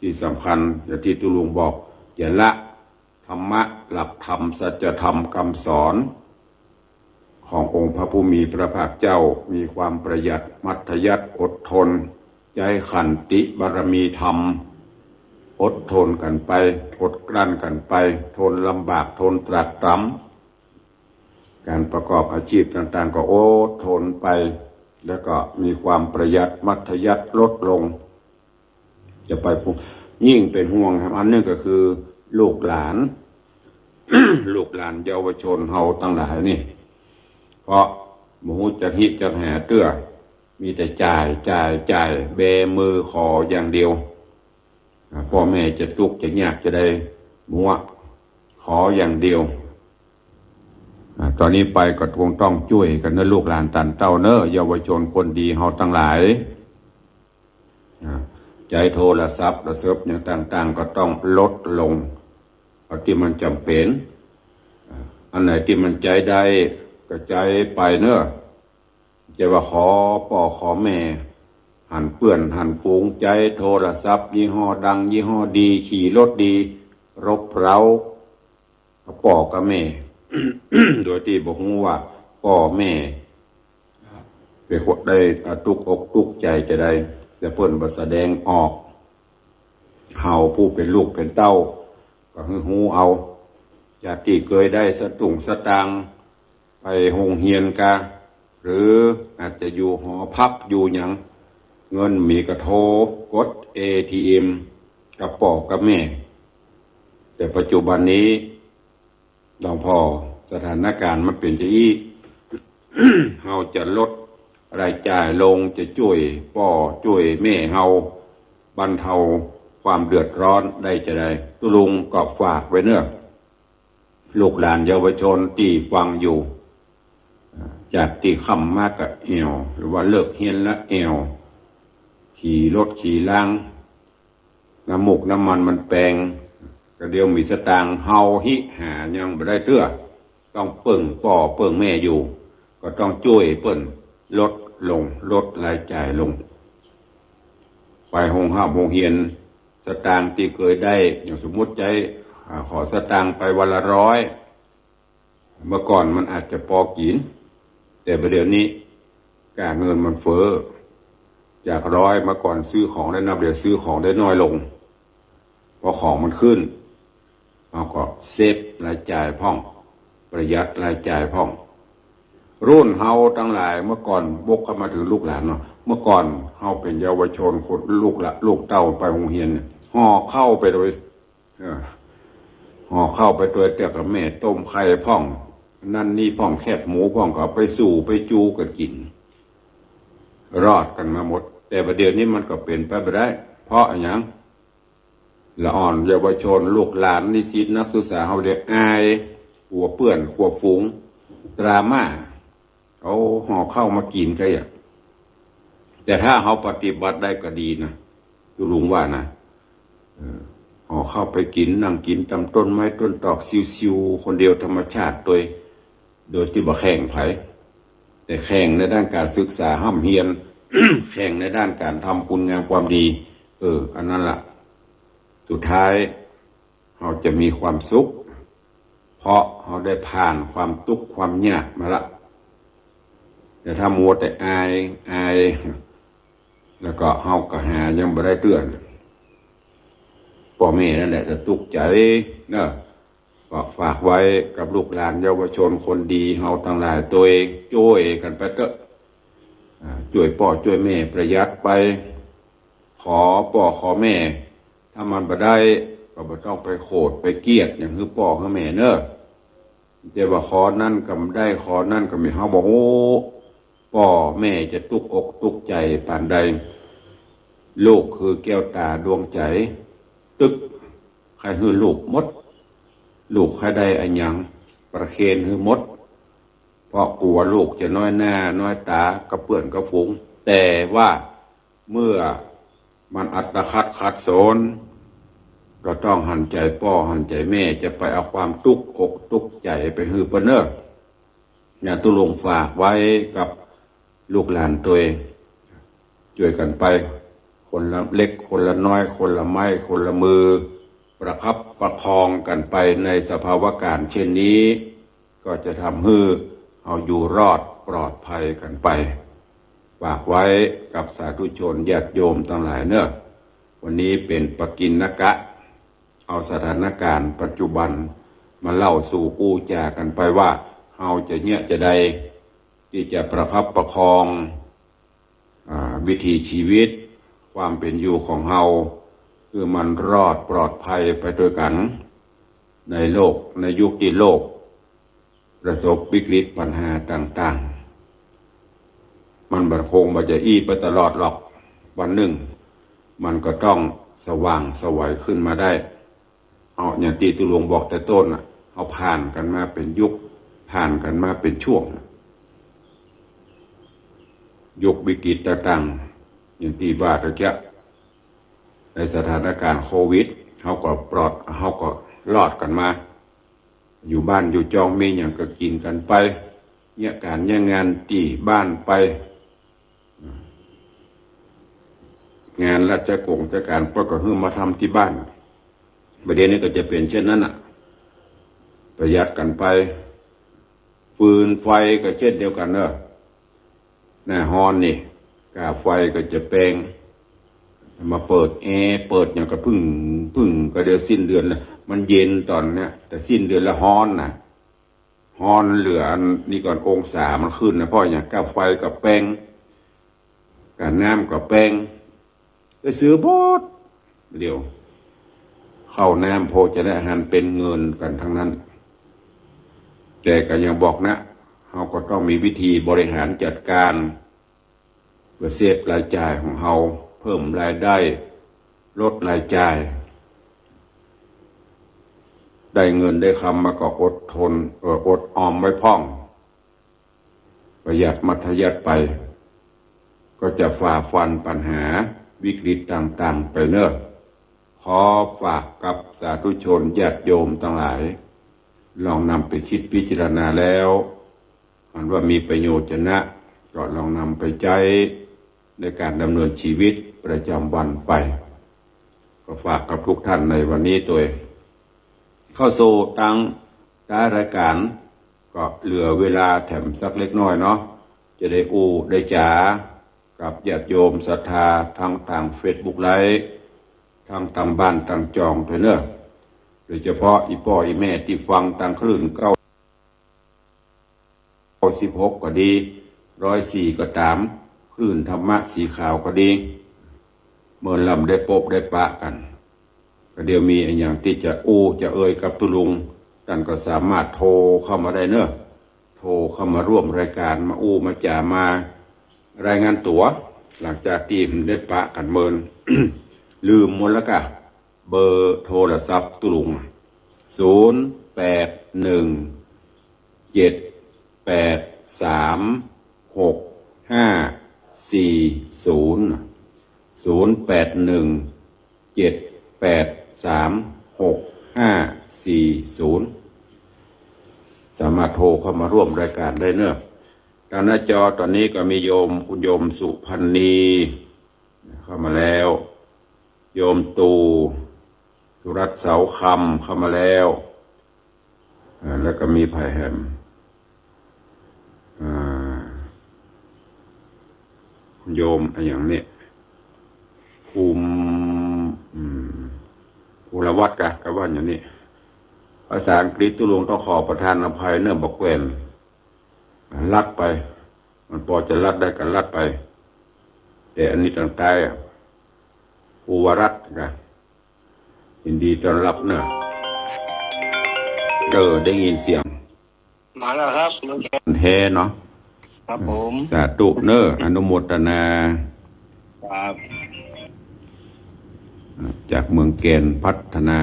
ที่สำคัญอย่างที่ตุลุงบอกอย่าละธรรมะหลักธรรมสัจธรรมคำสอนขององค์พระผู้มีพระภาคเจ้ามีความประหยัดมัธยัสถ์อดทนใจขันติบารมีธรรมอดทนกันไปอดกลั้นกันไปทนลำบากทนตรากตรำการประกอบอาชีพต่างๆก็อดทนไปแล้วก็มีความประหยัดมัธยัสถ์ลดลงจะไปยิ่งเป็นห่วงครับอันนึงก็คือลูกหลาน ลูกหลานเยาวชนเฮาตั้งหลายนี่เพราะหมูจะฮิตจะหาเตื้อมีแต่จ่ายเบมือขออย่างเดียวพ่อแม่จะทุกข์จะยากจะได้มัวขออย่างเดียวตอนนี้ไปก็คงต้องช่วยกันเนอะลูกหลานตันเต้าเนอะเยาวชนคนดีเฮาตั้งหลายใจโทรศัพท์ระเซิบอย่างต่างๆก็ต้องลดลงเอาที่มันจำเป็นอันไหนที่มันใจได้ก็ใจไปเนอะจะว่าขอพ่อขอแม่หันเปื่อนหันฟูงใจโทรศัพท์ยี่ห้อดังยี่ห้อดีขี่รถดีรบเร้าพ่อกับแม่ โดยที่บอกว่าพ่อแม่ไปขดได้ตุกอกตุกใจจะได้แต่เพิ่นบ่แสดงออกเฮาผู้เป็นลูกเป็นเต้าก็หูเอาจากที่เคยได้สตุ้งสตางค์ไปโรงเรียนกะหรืออาจจะอยู่หอพักอยู่หยังเงินมีกระโทกด ATM กับพ่อกับแม่แต่ปัจจุบันนี้หลวงพ่อสถานการณ์มันเป็นอย่างนี้ เฮาจะลดรายจ่ายลงจะช่วยพ่อช่วยแม่เฮาบรรเทาความเดือดร้อนได้จะได้ตุลุงก็ฝากไว้เนอะลูกหลานเยาวชนที่ฟังอยู่จากที่ค่ำมากกับแอวหรือว่าเลิกเฮียนและแอวขี่รถขี่ล่างน้ำมูกน้ำมันแปลงก็เดียวมีสตางค์เฮาหิหายังไม่ได้เตื้อต้องเปิ่งป่อเปิ่งแม่อยู่ก็ต้องช่วยเปิ่นลดลงลดรายจ่ายลงไปโรงเรียนสตางค์ที่เคยได้อย่างสมมุติใจขอสตางค์ไปวันละ100เมื่อก่อนมันอาจจะพอกินแต่ประเดี๋ยวนี้ค่าเงินมันเฟ้อจาก100เมื่อก่อนซื้อของได้นับเดี๋ยวซื้อของได้น้อยลงเพราะของมันขึ้นเราก็เซฟรายจ่ายพ่องประหยัดรายจ่ายพ่อง รุ่นเฮาทั้งหลายเมื่อก่อนบกเข้ามาถึงลูกหลานเนาะเมื่อก่อนเฮาเป็นเยาวชนคนลูกละลูกเต้าไปโรงเรียนเนี่ยห่อเข้าไปโดยห่อเข้าไปโดยแต่กับแม่ต้มไข่พ่องนั่นนี่พ่องแคบหมูพ่องก็เอาไปสู่ไปจูกันกินรอดกันมาหมดแต่ประเดี๋ยวนี้มันก็เป็นไปไม่ได้เพราะอย่างละอ่อนเยาวชนลูกหลานนิสิตนักศึกษาเฮาเด็กอายกลัวเปื้อนกลัวฝูงดราม่าเอาห่อเข้ามากินกันอ่ะแต่ถ้าเขาปฏิบัติได้ก็ดีนะตุลุงว่านะห่อเข้าไปกินนั่งกินตำต้นไม้ต้นตอกซิวๆคนเดียวธรรมชาติโดยที่บ่แข่งไผแต่แข่งในด้านการศึกษาห้ำเฮียน แข่งในด้านการทำคุณงามความดีอันนั้นล่ะสุดท้ายเราจะมีความสุขเพราะเราได้ผ่านความทุกข์ความยากมาละแต่ถ้ามัวแต่อายแล้วก็เฮาก็หายังบ่ได้เตือนพ่อแม่นั่นแหละจะทุกข์ใจเนอะก็ฝากไว้กับลูกหลานเยาวชนคนดีเฮาทั้งหลายตัวเองช่วยกันไปเถอะช่วยพ่อช่วยแม่ประหยัดไปขอพ่อขอแม่ถ้ามันบ่ได้ก็บ่ต้องไปโขดไปเกลียดอย่างคือพ่อคือแม่เนอะแต่ว่าขอนั่นก็ได้ขอนั่นก็มีเฮาบอกโอ้พ่อแม่จะตุกอกตุกใจปานใดลูกคือแก้วตาดวงใจตึกใครคือลูกมดลูกใครได้อันยังประเคนคือมดเพราะกลัวลูกจะน้อยหน้าน้อยตากระเปื้อนกระฝูงแต่ว่าเมื่อมันอัตคัดขัดสนก็ต้องหันใจพ่อหันใจแม่จะไปเอาความตุกอกตุกใจไปฮือปะเนออย่าตุลงฝากไว้กับลูกหลานตัวเองช่วยกันไปคนละเล็กคนละน้อยคนละไม้คนละมือประคับประคองกันไปในสภาวะการเช่นนี้ก็จะทำให้เอาอยู่รอดปลอดภัยกันไปฝากไว้กับสาธุชนญาติโยมทั้งหลายเนอะวันนี้เป็นปกิณณกะเอาสถานการณ์ปัจจุบันมาเล่าสู่กู้จากันไปว่าเฮาจะเนี่ยจะใดที่จะประคับประคองวิถีชีวิตความเป็นอยู่ของเฮาคือมันรอดปลอดภัยไปด้วยกันในโลกในยุคที่โลกประสบวิกฤตปัญหาต่างๆมันบัดคงบ่จะไปตลอดหรอกวันหนึ่งมันก็ต้องสว่างสวัยขึ้นมาได้เอาอย่างที่ตุลวงบอกแต่ต้นเอาผ่านกันมาเป็นยุคผ่านกันมาเป็นช่วงยุควิกฤตต่างๆอย่างที่ว่าตะเกียในสถานการณ์โควิดเขาก็รอดกันมาอยู่บ้านอยู่จองมีอย่างก็กินกันไปเนี่ยการเนี่ยงานที่บ้านไปงานราชการก็คือมาทำที่บ้านประเด็นนี้ก็จะเป็นเช่นนั้นประหยัดกันไปฟืนไฟก็เช่นเดียวกันเนอะหน้าฮ้อนนี่กาไฟก็จะแปลงมาเปิดแอร์เปิดอย่างก็พึ่งก็เดี๋ยวสิ้นเดือนแล้วมันเย็นตอนเนี้ยแต่สิ้นเดือนแล้วฮ้อนนะฮ้อนเหลือนี่ก่อนองศามันขึ้นนะเพราะอย่างกาไฟกับแป้งกับน้ำกับแป้งไปซื้อบดเดี๋ยวเข้าน้ำโภชนาอาหารเป็นเงินกันทั้งนั้นแต่ก็ยังบอกนะเราก็ต้องมีวิธีบริหารจัดการเพื่อเซฟรายจ่ายของเราเพิ่มรายได้ลดรายจ่ายได้เงินได้คำมาก็อดทนอดออมไว้พ่องประหยัดมัธยัติไปก็จะฝ่าฟันปัญหาวิกฤตต่างๆไปเนอะขอฝากกับสาธุชนญาติโยมทั้งหลายลองนำไปคิดพิจารณาแล้วอันว่ามีประโยชน์นะก็ลองนำไปใช้ในการดำเนินชีวิตประจำวันไปก็ฝากกับทุกท่านในวันนี้ตัวเองเข้าสู่ตั้งรายการก็เหลือเวลาแถมสักเล็กน้อยเนาะจะได้ได้จ๋ากับญาติโยมศรัทธาทางต่างเฟซบุ๊กไลฟ์ทางต่างบ้านต่างจองด้วยเนอะโดยเฉพาะอีพ่ออีแม่ที่ฟังต่างคลื่นเก้า 16ก็ดี104ก็ตามคลื่นธรรมะสีขาวก็ดีเมื่อลำได้ปบได้ปะกันก็เดี๋ยวมีอย่างที่จะจะเอ่ยกับตุลุงท่านก็สามารถโทรเข้ามาได้เนอะโทรเข้ามาร่วมรายการมามาจ่ามารายงานตัวหลังจากที่ได้ปะกันเมิน ลืมหมดแล้วกะเบอร์โทรศัพท์ตุลุง0810783540 สามารถโทรเข้ามาร่วมรายการได้เนอะทางหน้าจอตอนนี้ก็มีโยมคุณโยมสุพันนีเข้ามาแล้วโยมตูสุรัตน์เสาคำเข้ามาแล้วแล้วก็มีไผ่แฮมคุณโยมอย่างนี้ภูรวัตรกับว่าอย่างนี้ภาษาอังกฤษตุลงต้องขอประทานอภัยเนื่องบอกแกวนลัดไปมันพอจะลัดได้กันลัดไปแต่อันนี้ต่างๆภูวรัตน์นะยินดีต้อนรับเนอะได้ยินเสียงมาแล้วครับลุงแกเฮเนาะครับผมสาธุเนอะอนุโมทนาครับจากเมืองแกนพัฒนา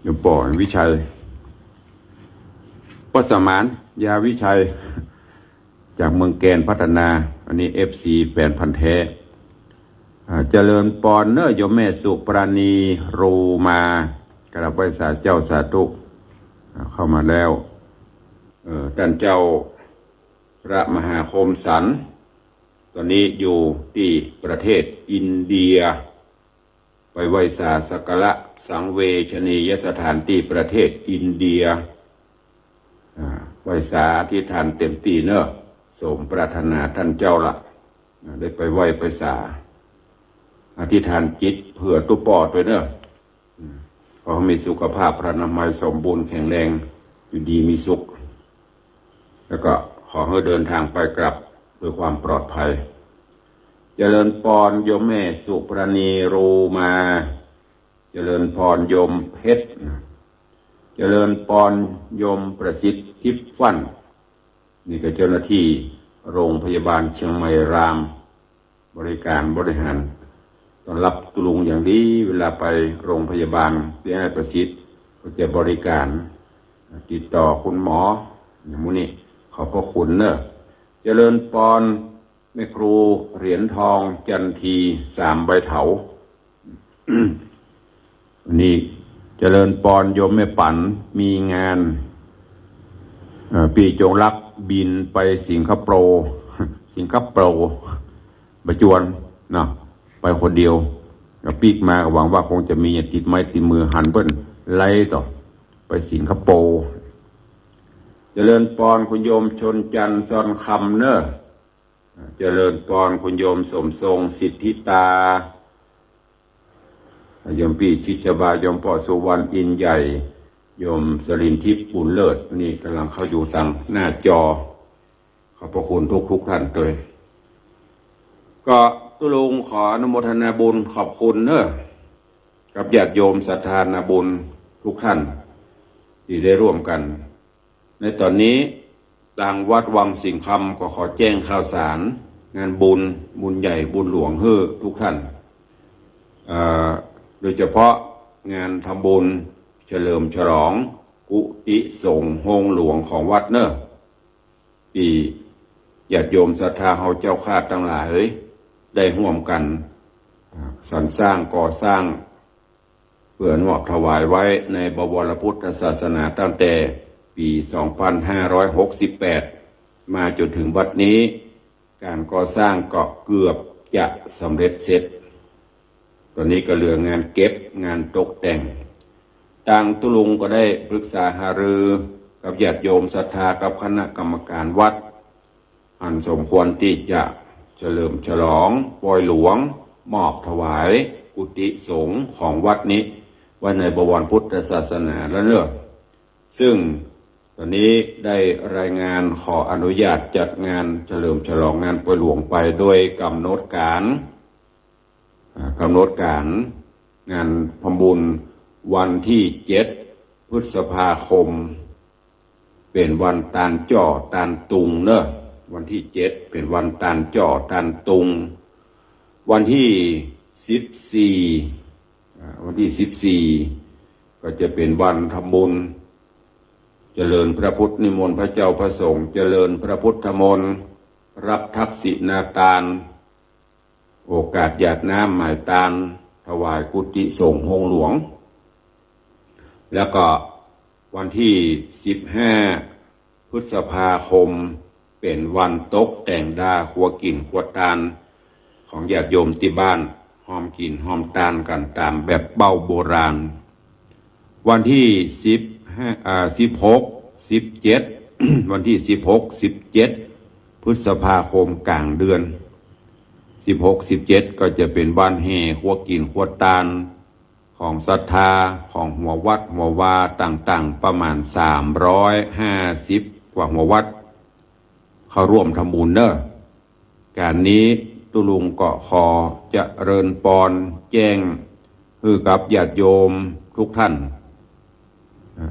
โยมป่อวิชัยปัสมานยาวิชัยจากเมืองแกนพัฒนาอันนี้ FC แฟนพันธุ์แท้เจริญปอนเนอร์โยมแม่สุปราณีรูมากราบไหว้สาเจ้าสาธุเข้ามาแล้วท่านเจ้าพระมหาคมสันตอนนี้อยู่ที่ประเทศอินเดียไปไหว้สาสักการะสังเวชนียสถานที่ประเทศอินเดียไหว้สาที่ท่านเต็มที่เนอะสมปรารถนาท่านเจ้าละได้ไปไหว้ไปสาอธิษฐานจิตเพื่อตุปอดด้วยเนอะขอให้มีสุขภาพพระนามัยสมบูรณ์แข็งแรงอยู่ดีมีสุขแล้วก็ขอให้เดินทางไปกลับด้วยความปลอดภัยเจริญพรโยมแม่สุปราณีรูมาเจริญพรโยมเพชรเจริญพรโยมประสิทธิ์ทิพย์ฟั่นนี่ก็เจ้าหน้าที่โรงพยาบาลเชียงใหม่รามบริการบริหารต้อนรับตุลุงอย่างดีเวลาไปโรงพยาบาลที่ให้ประสิทธิ์ก็จะบริการติดต่อคุณหมออย่างนี้ขอบพระคุณเนอะเจริญพรแม่ครูเหรียญทองจันที3 ใบเถา นี่เจริญพรโยมแม่ปั่นมีงานปีจงรักบินไปสิงคโปร์ประจวนเนาะไปคนเดียวกับปีกมาหวังว่าคงจะมีติดไม้ติดมือหันเปิ้นไล่ต่อไปสิงคโปร์เจริญพรคุณโยมชนจันทร์จอนคำเนอะเจริญพรคุณโยมสมทรงสิทธิตาโยมปีชิชบาโยมปอสุวรรณอินใหญ่โยมสรินทิพย์บุญเลิศนี่กำลังเข้าอยู่ทางหน้าจอขอบพระคุณทุกท่านเลยก็ตุลุงขออนุโมทนาบุญขอบคุณเนอะกับญาติโยมศรัทธานาบุญทุกท่านที่ได้ร่วมกันในตอนนี้ทางวัดวังสิงห์คำก็ขอแจ้งข่าวสารงานบุญใหญ่บุญหลวงให้ทุกท่านโดยเฉพาะงานทำบุญเฉลิมฉลองกุฏิสงฆ์โฮงหลวงของวัดเนอะที่ญาติโยมศรัทธาเฮาเจ้าข้าทั้งหลายได้ร่วมกันสรรสร้างก่อสร้างเพื่อมอบถวายไว้ในบวรพุทธศาสนาตั้งแต่ปี 2568 มาจนถึงบัดนี้การก่อสร้างก็เกือบจะสำเร็จเสร็จตอนนี้ก็เหลืองานเก็บงานตกแต่งทางตุลุงก็ได้ปรึกษาหารือกับญาติโยมศรัทธากับคณะกรรมการวัดอันสมควรที่จะเฉลิมฉลองปล่อยหลวงมอบถวายกุฏิสงฆ์ของวัดนี้ไว้ในบวรพุทธศาสนาแล้วเนอะซึ่งต อนนี้ได้รายงานขออนุญาตจัดงานเฉลิมฉลองงานป่วยหลวงไปโดยกำหนดการงานพบุญวันที่7 พฤษภาคมเป็นวันตาลจ่อตาลตุงเนอะวันที่7เป็นวันตาลจ่อตาลตุงวันที่14ก็จะเป็นวันทำบุญเจริญพระพุทธนิมนต์พระเจ้าพระสงฆ์เจริญพระพุทธมนต์รับทักษิณาทานโอกาสหยาดน้ำหมายตาลถวายกุฏิสงฆ์องค์หลวงแล้วก็วันที่15 พฤษภาคมเป็นวันตกแต่งดาครัวกินครัวตาลของญาติโยมที่บ้านหอมกินหอมตาลกันตามแบบเบ้าโบราณวันที่16 17 วันที่16 17 พฤษภาคมกลางเดือน16 17ก็จะเป็นวันแห่ครัวกินครัวตาลของศรัทธาของหัววัดหัววาต่างๆประมาณ350 กว่าหัววัดเข้าร่วมทำบุญเนอะการนี้ตุลุงเกาะคอจะเริญปอนแจ้งคือกับญาติโยมทุกท่าน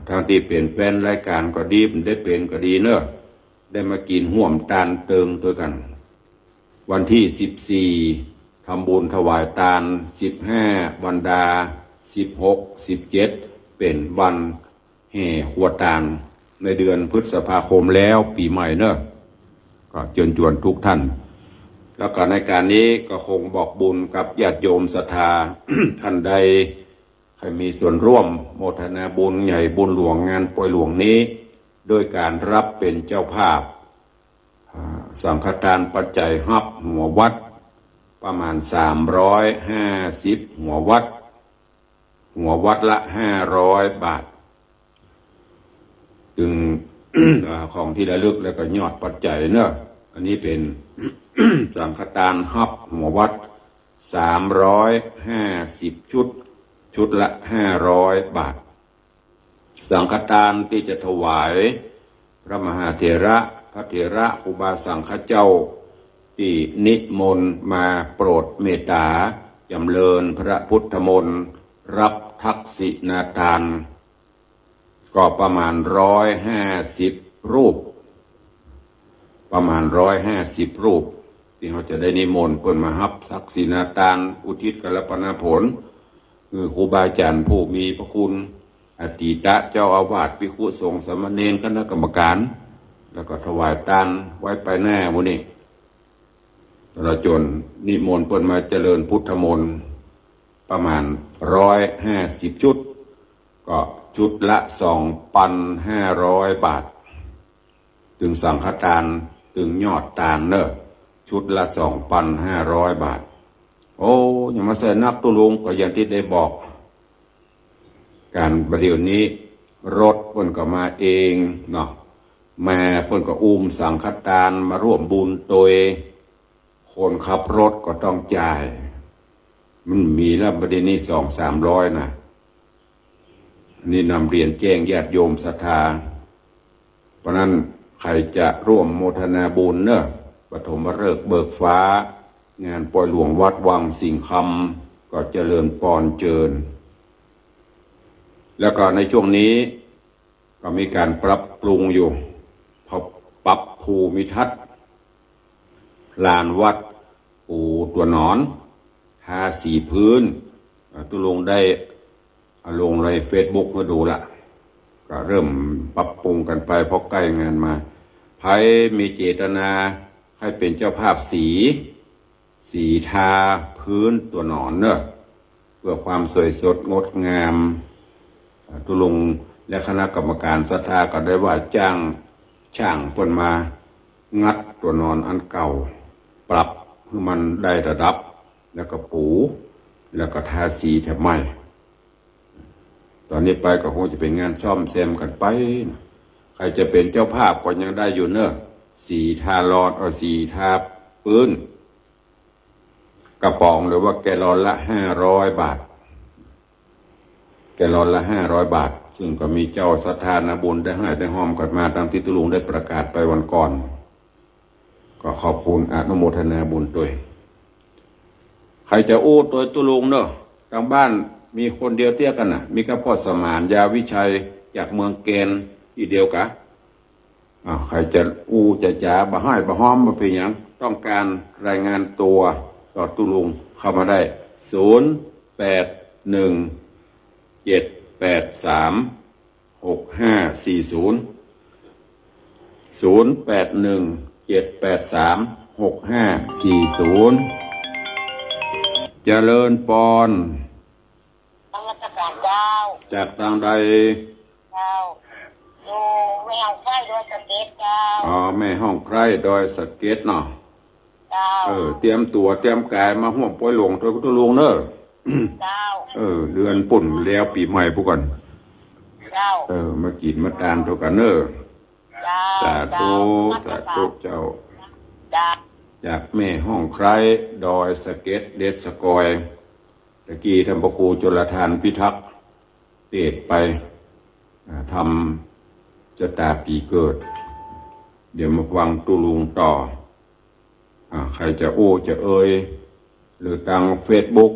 ทางที่เป็นแฟนรายการก็ดีได้เป็นก็ดีเนอะได้มากินห่วมตาลเติงด้วยกันวันที่14ทำบุญถวายตาล15วันดา16 17เป็นวันแห่ครัวตาลในเดือนพฤษภาคมแล้วปีใหม่เนอะก็เชิญชวนทุกท่านแล้วก็ในการนี้ก็คงบอกบุญกับญาติโยมศรัทธา ท่านใดใครมีส่วนร่วมโมทนาบุญใหญ่บุญหลวงงานป่วยหลวงนี้โดยการรับเป็นเจ้าภาพสังฆทานปัจจัยฮับหัววัดประมาณ350หัววัดละ500 บาทถึง ของที่ระลึกแล้วก็ยอดปัจจัยเนอะอันนี้เป็น สังฆทานฮับหัววัด350ชุดละ500 บาทสังฆทานที่จะถวายพระมหาเถระพระเถระครูบาสังฆเจ้าที่นิมนต์มาโปรดเมตตาจำเริญพระพุทธมนต์รับทักษิณาทานก็ประมาณ150 รูปประมาณ150 รูปที่เขาจะได้นิมนต์เพิ่นมารับทักษิณาทานอุทิศกัลปนาผลคือครูบาอาจารย์ผู้มีพระคุณอดีตเจ้าอาวาสภิกขุสงฆ์สามเณรคณะกรรมการแล้วก็ถวายทานไว้ไปแน่มื้อนี้เราจนนิมนต์เพิ่นมาเจริญพุทธมนต์ประมาณ150 ชุดก็ชุดละ 2,500 บาทถึงสังฆทานถึงยอดทานเนอะชุดละ 2,500 บาทโอ้ยังมาใส่นักตุลุงก็อย่างที่ได้บอกการประเดี๋ยวนี้รถเพิ่นก็มาเองเนาะแม่เพิ่นก็อุ้มสังฆทานมาร่วมบุญโดยคนขับรถก็ต้องจ่ายมันมีแล้วประเดี๋ยวนี้200-300นะนี่นำเรียนแจ้งญาติโยมศรัทธาเพราะนั้นใครจะร่วมโมทนาบุญเนอะปฐมฤกษ์เบิกฟ้างานป่วยหลวงวัดวังสิงห์คำก็เจริญปอนเจิญแล้วก็ในช่วงนี้ก็มีการปรับปรุงอยู่พอปรับภูมิทัศน์ลานวัดปูตัวหนอนทาสีพื้นตุลงได้ลงใน Facebook มาดูละก็เริ่มปรับปรุงกันไปเพราะใกล้งานมาใครมีเจตนาใครเป็นเจ้าภาพสีทาพื้นตัวหนอนเนอะเพื่อความสวยสดงดงามตุลงและคณะกรรมการศรัทธาก็ได้ว่าจ้างช่างเพิ่นมางัดตัวนอนอันเก่าปรับให้มันได้ระดับแล้วก็ปูแล้วก็ทาสีแถบใหม่ตอนนี้ไปก็คงจะเป็นงานซ่อมแซมกันไปใครจะเป็นเจ้าภาพก็ยังได้อยู่เนอะสีทาลอนสีทาปืนกระป๋องหรือว่าแกลลอนละ500 บาท กลลอนละ500 บาท ซึ่งก็มีเจ้าศรัทธานาบุญได้ให้ได้ห้อมกันมาตามที่ตุลุงได้ประกาศไปวันก่อน ก็ขอบคุณอนุโมทนาบุญด้วยใครจะอู้ตัวตุลุงเนอะทางบ้านมีคนเดียวเตี้ยกันน่ะ มีกระพอสมานยาวิชัยจากเมืองเกณฑ์ที่เดียวกะใครจะอู้จะจ๋าบะห้อยบะห้อมมาเป็นอย่างต้องการรายงานตัวต่อตุลุงเข้ามาได้0817836540เจริญปอนนมัสการเจ้าจากทางใดเจ้าอยู่แมวไฟด้วยสเก็ตเจ้าแม่ห้องใกล้ดอยสะเก็ดเนาะเจ้าเตรียมตัวเตรียมกายมาห่วงป่วยหลวงตัวตุลุงเนอะเจ้าเดือนปุ่นแล้วปีใหม่พวกกันเจ้ามากินมาทานตัวกันเนอะสาธุสาธุเจ้าจากแม่ห้องใครดอยสะเก็ดเด็ดสกอยตะกี้ท่านพระครูจุลทานพิทักษ์เตศไปทำจะตาปีเกิดเดี๋ยวมาฟังตุลุงต่อใครจะโอ้จะเอ่ยหรือทางเฟซบุ๊ก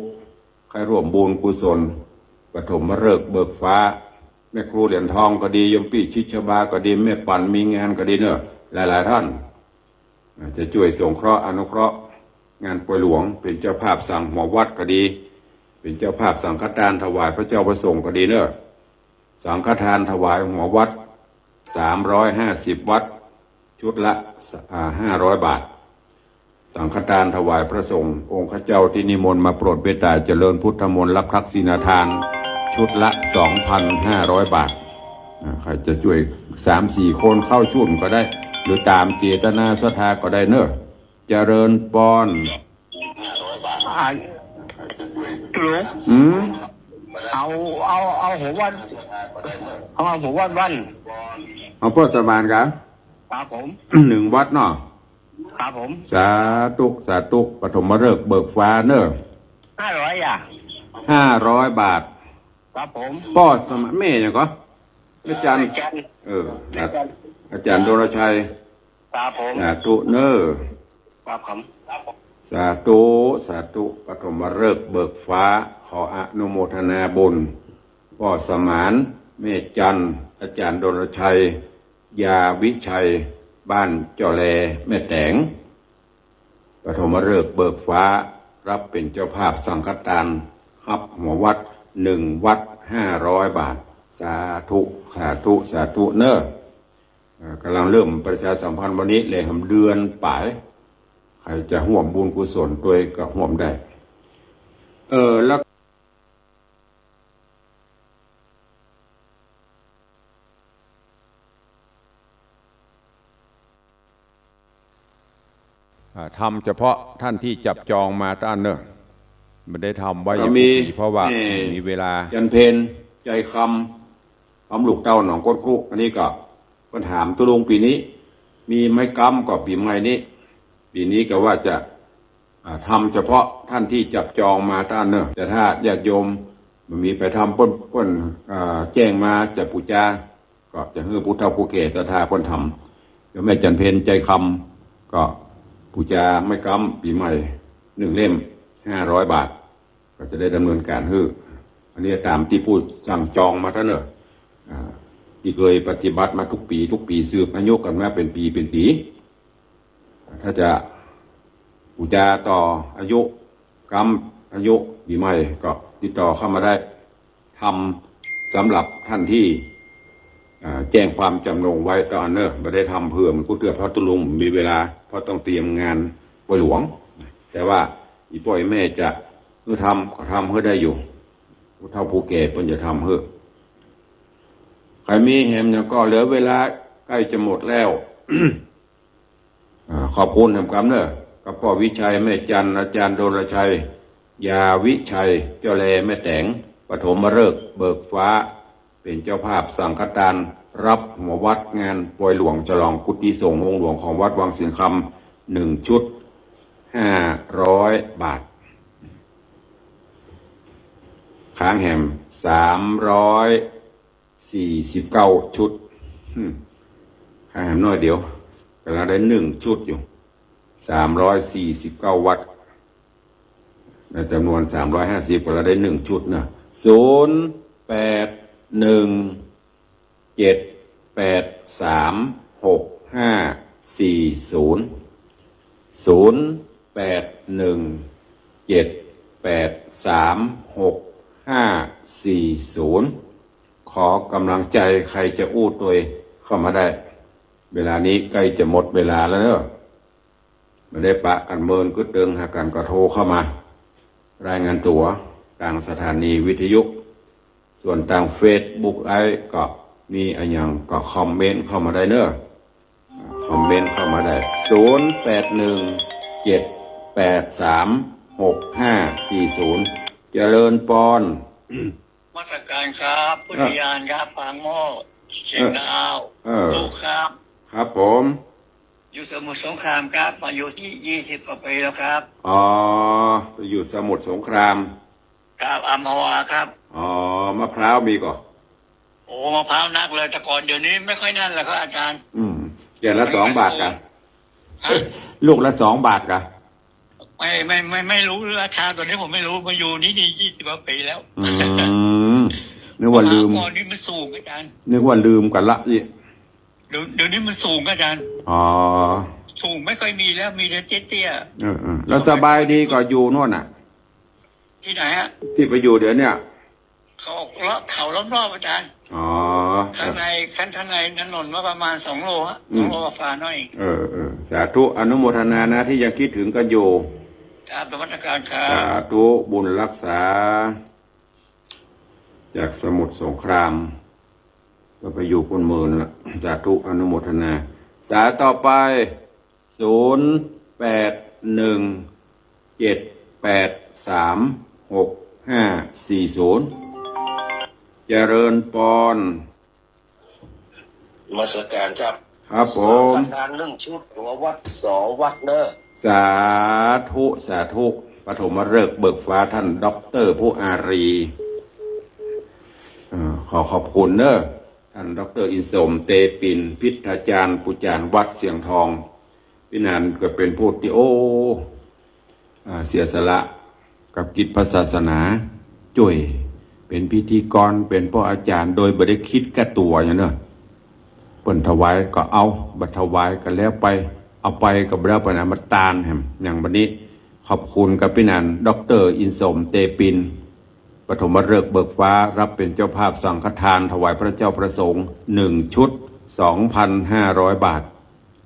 ใครร่วมบุญกุศลปฐมฤกษ์เบิกฟ้าแม่ครูเหรียญทองก็ดียมปีชิชบาก็ดีแม่ปั่นมีงานก็ดีเนอะหลายๆท่านจะช่วยสงเคราะห์อนุเคราะห์งานป่วยหลวงเป็นเจ้าภาพสั่งหัววัดก็ดีเป็นเจ้าภาพสังฆทานถวายพระเจ้าประสงค์ก็ดีเนอะสังฆทานถวายหัววัด350 วัดชุดละ500 บาทสังฆทานถวายพระสงฆ์องค์ข้าเจ้าที่นิมนต์มาโปรดเมตตาเจริญพุทธมนต์รับทักษิณทานชุดละ 2,500 บาทใครจะช่วย 3-4 คนเข้าชุ่นก็ได้หรือตามเจตนาศรัทธาก็ได้เนอะเจริญปอนตุลุงเอาหัววันเอาพ่อสมานกันครับผม 1 วัดเนาะครับผมสาธุปฐมฤกษ์เบิกฟ้าเนอะ500 บาทครับผมพ่อสมานแม่ยังก็อาจารย์อาจารย์โดรชัยครับผมสาธุเนอะครับผมสาธุปฐมฤกษ์เบิกฟ้าขออนุโมทนาบุญพ่อสมานแม่จันอาจารย์โดรชัยยาวิชัยบ้านเจ้าแลแม่แตงปฐมฤกษ์เบิกฟ้ารับเป็นเจ้าภาพสังฆทานรับหัววัด1 วัด500 บาทสาธุเนอะกำลังเริ่มประชาสัมพันธ์วันนี้เลยทำเดือนป่ายใครจะห่วมบุญกุศลตัวก็ห่วมได้แล้วทำเฉพาะท่านที่จับจองมาต้านเนอะไม่ได้ทำไว้อย่างนี้เพราะว่ามีเวลายันเพนใจคำลูกเต้าหนองก้นครุกอันนี้ก็ปัญหาตุลุงปีนี้มีไม้กำกับปีใหม่นี้ปีนี้ก็ว่าจะทำเฉพาะท่านที่จับจองมาต้านเนอะแต่ถ้าญาติโยมมันมีไปทำป้นแจ้งมาจะปูจาก็จะให้พุทธผู้เกศรัทธาป้นทำเดี๋ยวแม่จันเพนใจคำก็ปูจาไม่กำปีใหม่1 เล่ม500 บาทก็จะได้ดำเนินการอันนี้ตามที่พูดสั่งจองมาท่านเนอะที่เคยปฏิบัติมาทุกปีสืบอายุกันมาเป็นปีถ้าจะปูจาต่ออายุกรรมอายุปีใหม่ก็ติดต่อเข้ามาได้ทำสำหรับท่านที่แจ้งความจำนงไว้ตอนเนอะไม่ได้ทำเพื่อมันกู้เตือนพระตุลุงมีเวลาเพราะต้องเตรียมงานป่วยหลวงแต่ว่าอีป่อยแม่จะทำก็ทำเพื่อได้อยู่ผู้เฒ่าผู้แก่เพิ่นจะทำเพื่อใครมีแหมเนี่ยก็เหลือเวลาใกล้จะหมดแล้ว ขอบคุณทำกรรมเนอะกับพ่อวิชัยแม่จันอาจารย์โดรชัยยาวิชัยเจ้าแลแม่แตงปฐมฤกษ์เบิกฟ้าเป็นเจ้าภาพสังฆทานรับหัววัดงานป่วยหลวงฉลองกุฏิสงฆ์องค์หลวงของวัดวังสิงห์คำ1 ชุด500 บาท ค้างแหม349 ชุดค้างแหมน้อยเดียวกำลังได้1 ชุดอยู่349 วัตต์ในจำนวน350กำลังได้1 ชุดนะ0817836540ขอกำลังใจใครจะอู้ตัวเข้ามาได้เวลานี้ใกล้จะหมดเวลาแล้วเนอะไม่ได้ปะกันเมินก็เดิงหากันก็โทรเข้ามารายงานตัวทางสถานีวิทยุส่วนทางเฟซบุ๊กไลฟ์ก็มีอะไรอย่างก็คอมเมนต์เข้ามาได้เนอะคอมเมนต์เข้ามาได้0817836540เจริญปอน มาตรการครับพุทธยานครับปางหม้อเชียงดาวลูกครับ ครับผม อยู่สมุทรสงครามครับมาอยู่ที่20 กว่าปีแล้วครับ อ๋อไปอยู่สมุทรสงคราม ครับอัมพวาครับ อ๋อมะพร้าวมีก่อ โอ้มะพร้าวนักเลยแต่ก่อนเดี๋ยวนี้ไม่ค่อยนั่นแล้วครับอาจารย์ แก่ละ2 บาทกัน ฮะ ลูกละ2 บาทกัน ไม่รู้ราคาตัวนี้ผมไม่รู้มาอยู่นี่ดี20 กว่าปีแล้ว นึกว่าลืม ก่อนนี้มันสูงอาจารย์ นึกว่าลืมกันละนี่ เดี๋ยวนี้มันสูงอาจารย์ อ๋อ สูงไม่ค่อยมีแล้วมีแต่เตี้ย แล้วสบายดีก็อยู่โน่นน่ะ ๆที่ไหนฮะ ที่ไปอยู่เดี๋ยวเนี้ย เขารอบๆอาจารย์ อ๋อ ข้างในถนนว่าประมาณ2 โลฮะ2 โลฝ่าน้อย สาธุอนุโมทนานะที่ยังคิดถึงกันอยู่ ครับนมัสการครั สา บ ธุบุญรักษา จากสมุทรสงคราม ก็ไปอยู่ปุ่นเมินละสาธุอนุโมทนา สายต่อไป0817836540เจริญปอน มาสการครับ ครับผม ทาน1 ชุดหัววัด2 วัดเนอะ สาธุสาธุปฐมฤกษ์เบิกฟ้าท่านด็อกเตอร์ผู้อารีขอขอบคุณเนอะท่านด็อกเตอร์อินสมเตปินพิทาจารย์ปุจารย์วัดเสียงทองพี่นันก็เป็นผู้ที่เสียสละกับกิจพระศาสนาจ่วยเป็นพิธีกรเป็นพ่ออาจารย์โดยบ่ได้คิดแก่ตัวอย่างเนอะเปิ่นถวายก็เอาบัตรถวายก็แล้วไปเอาไปกับแล้วไปนะมาตานแหมอย่างวันนี้ขอบคุณกับพี่นันด็อกเตอร์อินสมเตปินปฐมฤกษ์เบิกฟ้ารับเป็นเจ้าภาพสังฆทานถวายพระเจ้าประสงค์1 ชุด 2,500 บาท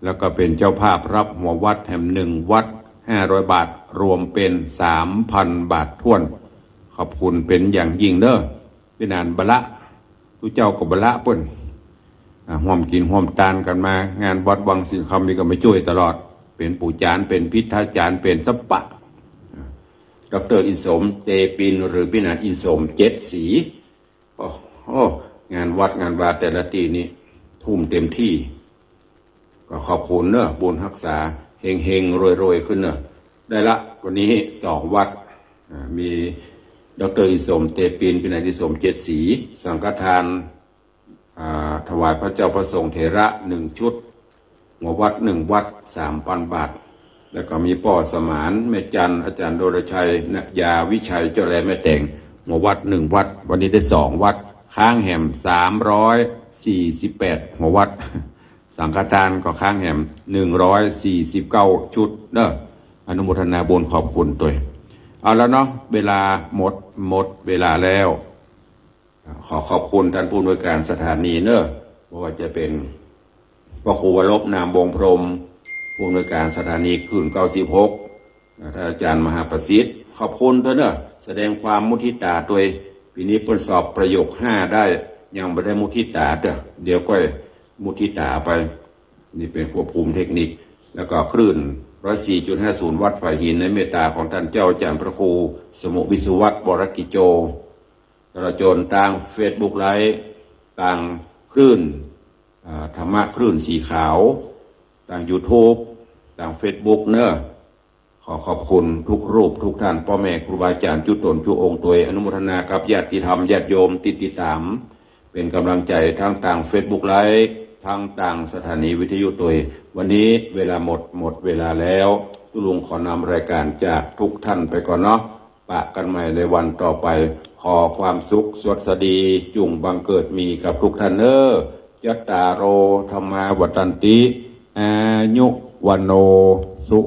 แล้วก็เป็นเจ้าภาพรับหัววัดแห่ง1 วัด500 บาทรวมเป็น 3,000 บาทท้วนขอบคุณเป็นอย่างยิ่งเด้อพี่นันบละทุเจ้ากับบละเปิ้นห่วมกินห่วมตานกันมางานวัดวังสิงคำนี่ก็ไม่ช่วยตลอดเป็นปู่จานเป็นพิทาจารย์เป็นสัปปะดร.อินสมเตปินหรือพี่นันอินสม7 สีงานวัดงานวาแต่ละทีนี้ทุ่มเต็มที่ก็ขอบคุณเนอะบุญรักษาเฮงๆรวยๆขึ้นเนอะได้ละวันนี้2 วัดมีดร.อินสมเตปินพี่นันอินสม7 สีสังฆทานถวายพระเจ้าประสงค์เถระ1 ชุดหัววัด1 วัด 3,000 บาทแล้วก็มีป่อสมานแม่จันอาจารย์โดรชัยนยาวิชัยเจ้าแลแม่แต่งหัววัด1 วัดวันนี้ได้2 วัดค้างแหม348หัววัดสังฆทานก็ค้างแหม149 ชุดเด้ออนุโมทนาบุญขอบคุณตัวเอาแล้วเนาะเวลาหมดเวลาแล้วขอบคุณท่านผู้อำนวยการสถานีเนอะว่าจะเป็นพระครูวรบนามวงพรหมผู้อำนวยการสถานีคลื่น96ท่านอาจารย์มหาประสิทธิ์ขอบคุณด้วยเนอะแสดงความมุทิตาตัวปีนี้เพิ่นสอบประโยค5ได้ยังไม่ได้มุทิตาเดี๋ยวก็มุทิตาไปนี่เป็นควบคุมเทคนิคแล้วก็คลื่น104.50 วัดฝ่ายหินในเมตตาของท่านเจ้าอาจารย์พระครูสมุวิสุวัตรวรกิจโจตลอดจนทางเฟซบุ๊กไลฟ์ทางคลื่นธรรมะคลื่นสีขาวทาง YouTube ทาง Facebook เนอะข ขอขอบคุณทุกรูปทุกท่านพ่อแม่ครูบาอาจารย์จุตนจุองค์ตัวอนุโมทนากับญาติธรรมญาติโยมติดตามเป็นกำลังใจทั้งต่าง Facebook ไลฟ์ทั้งต่างสถานีวิทยุตัววันนี้เวลาหมดเวลาแล้วตุลุงขอนำรายการจากทุกท่านไปก่อนเนาะปะกันใหม่ในวันต่อไปขอความสุขสวัสดีจุงบังเกิดมีกับทุกท่านยัตตาโรธรรมาวัตันติอายุวันโนสุ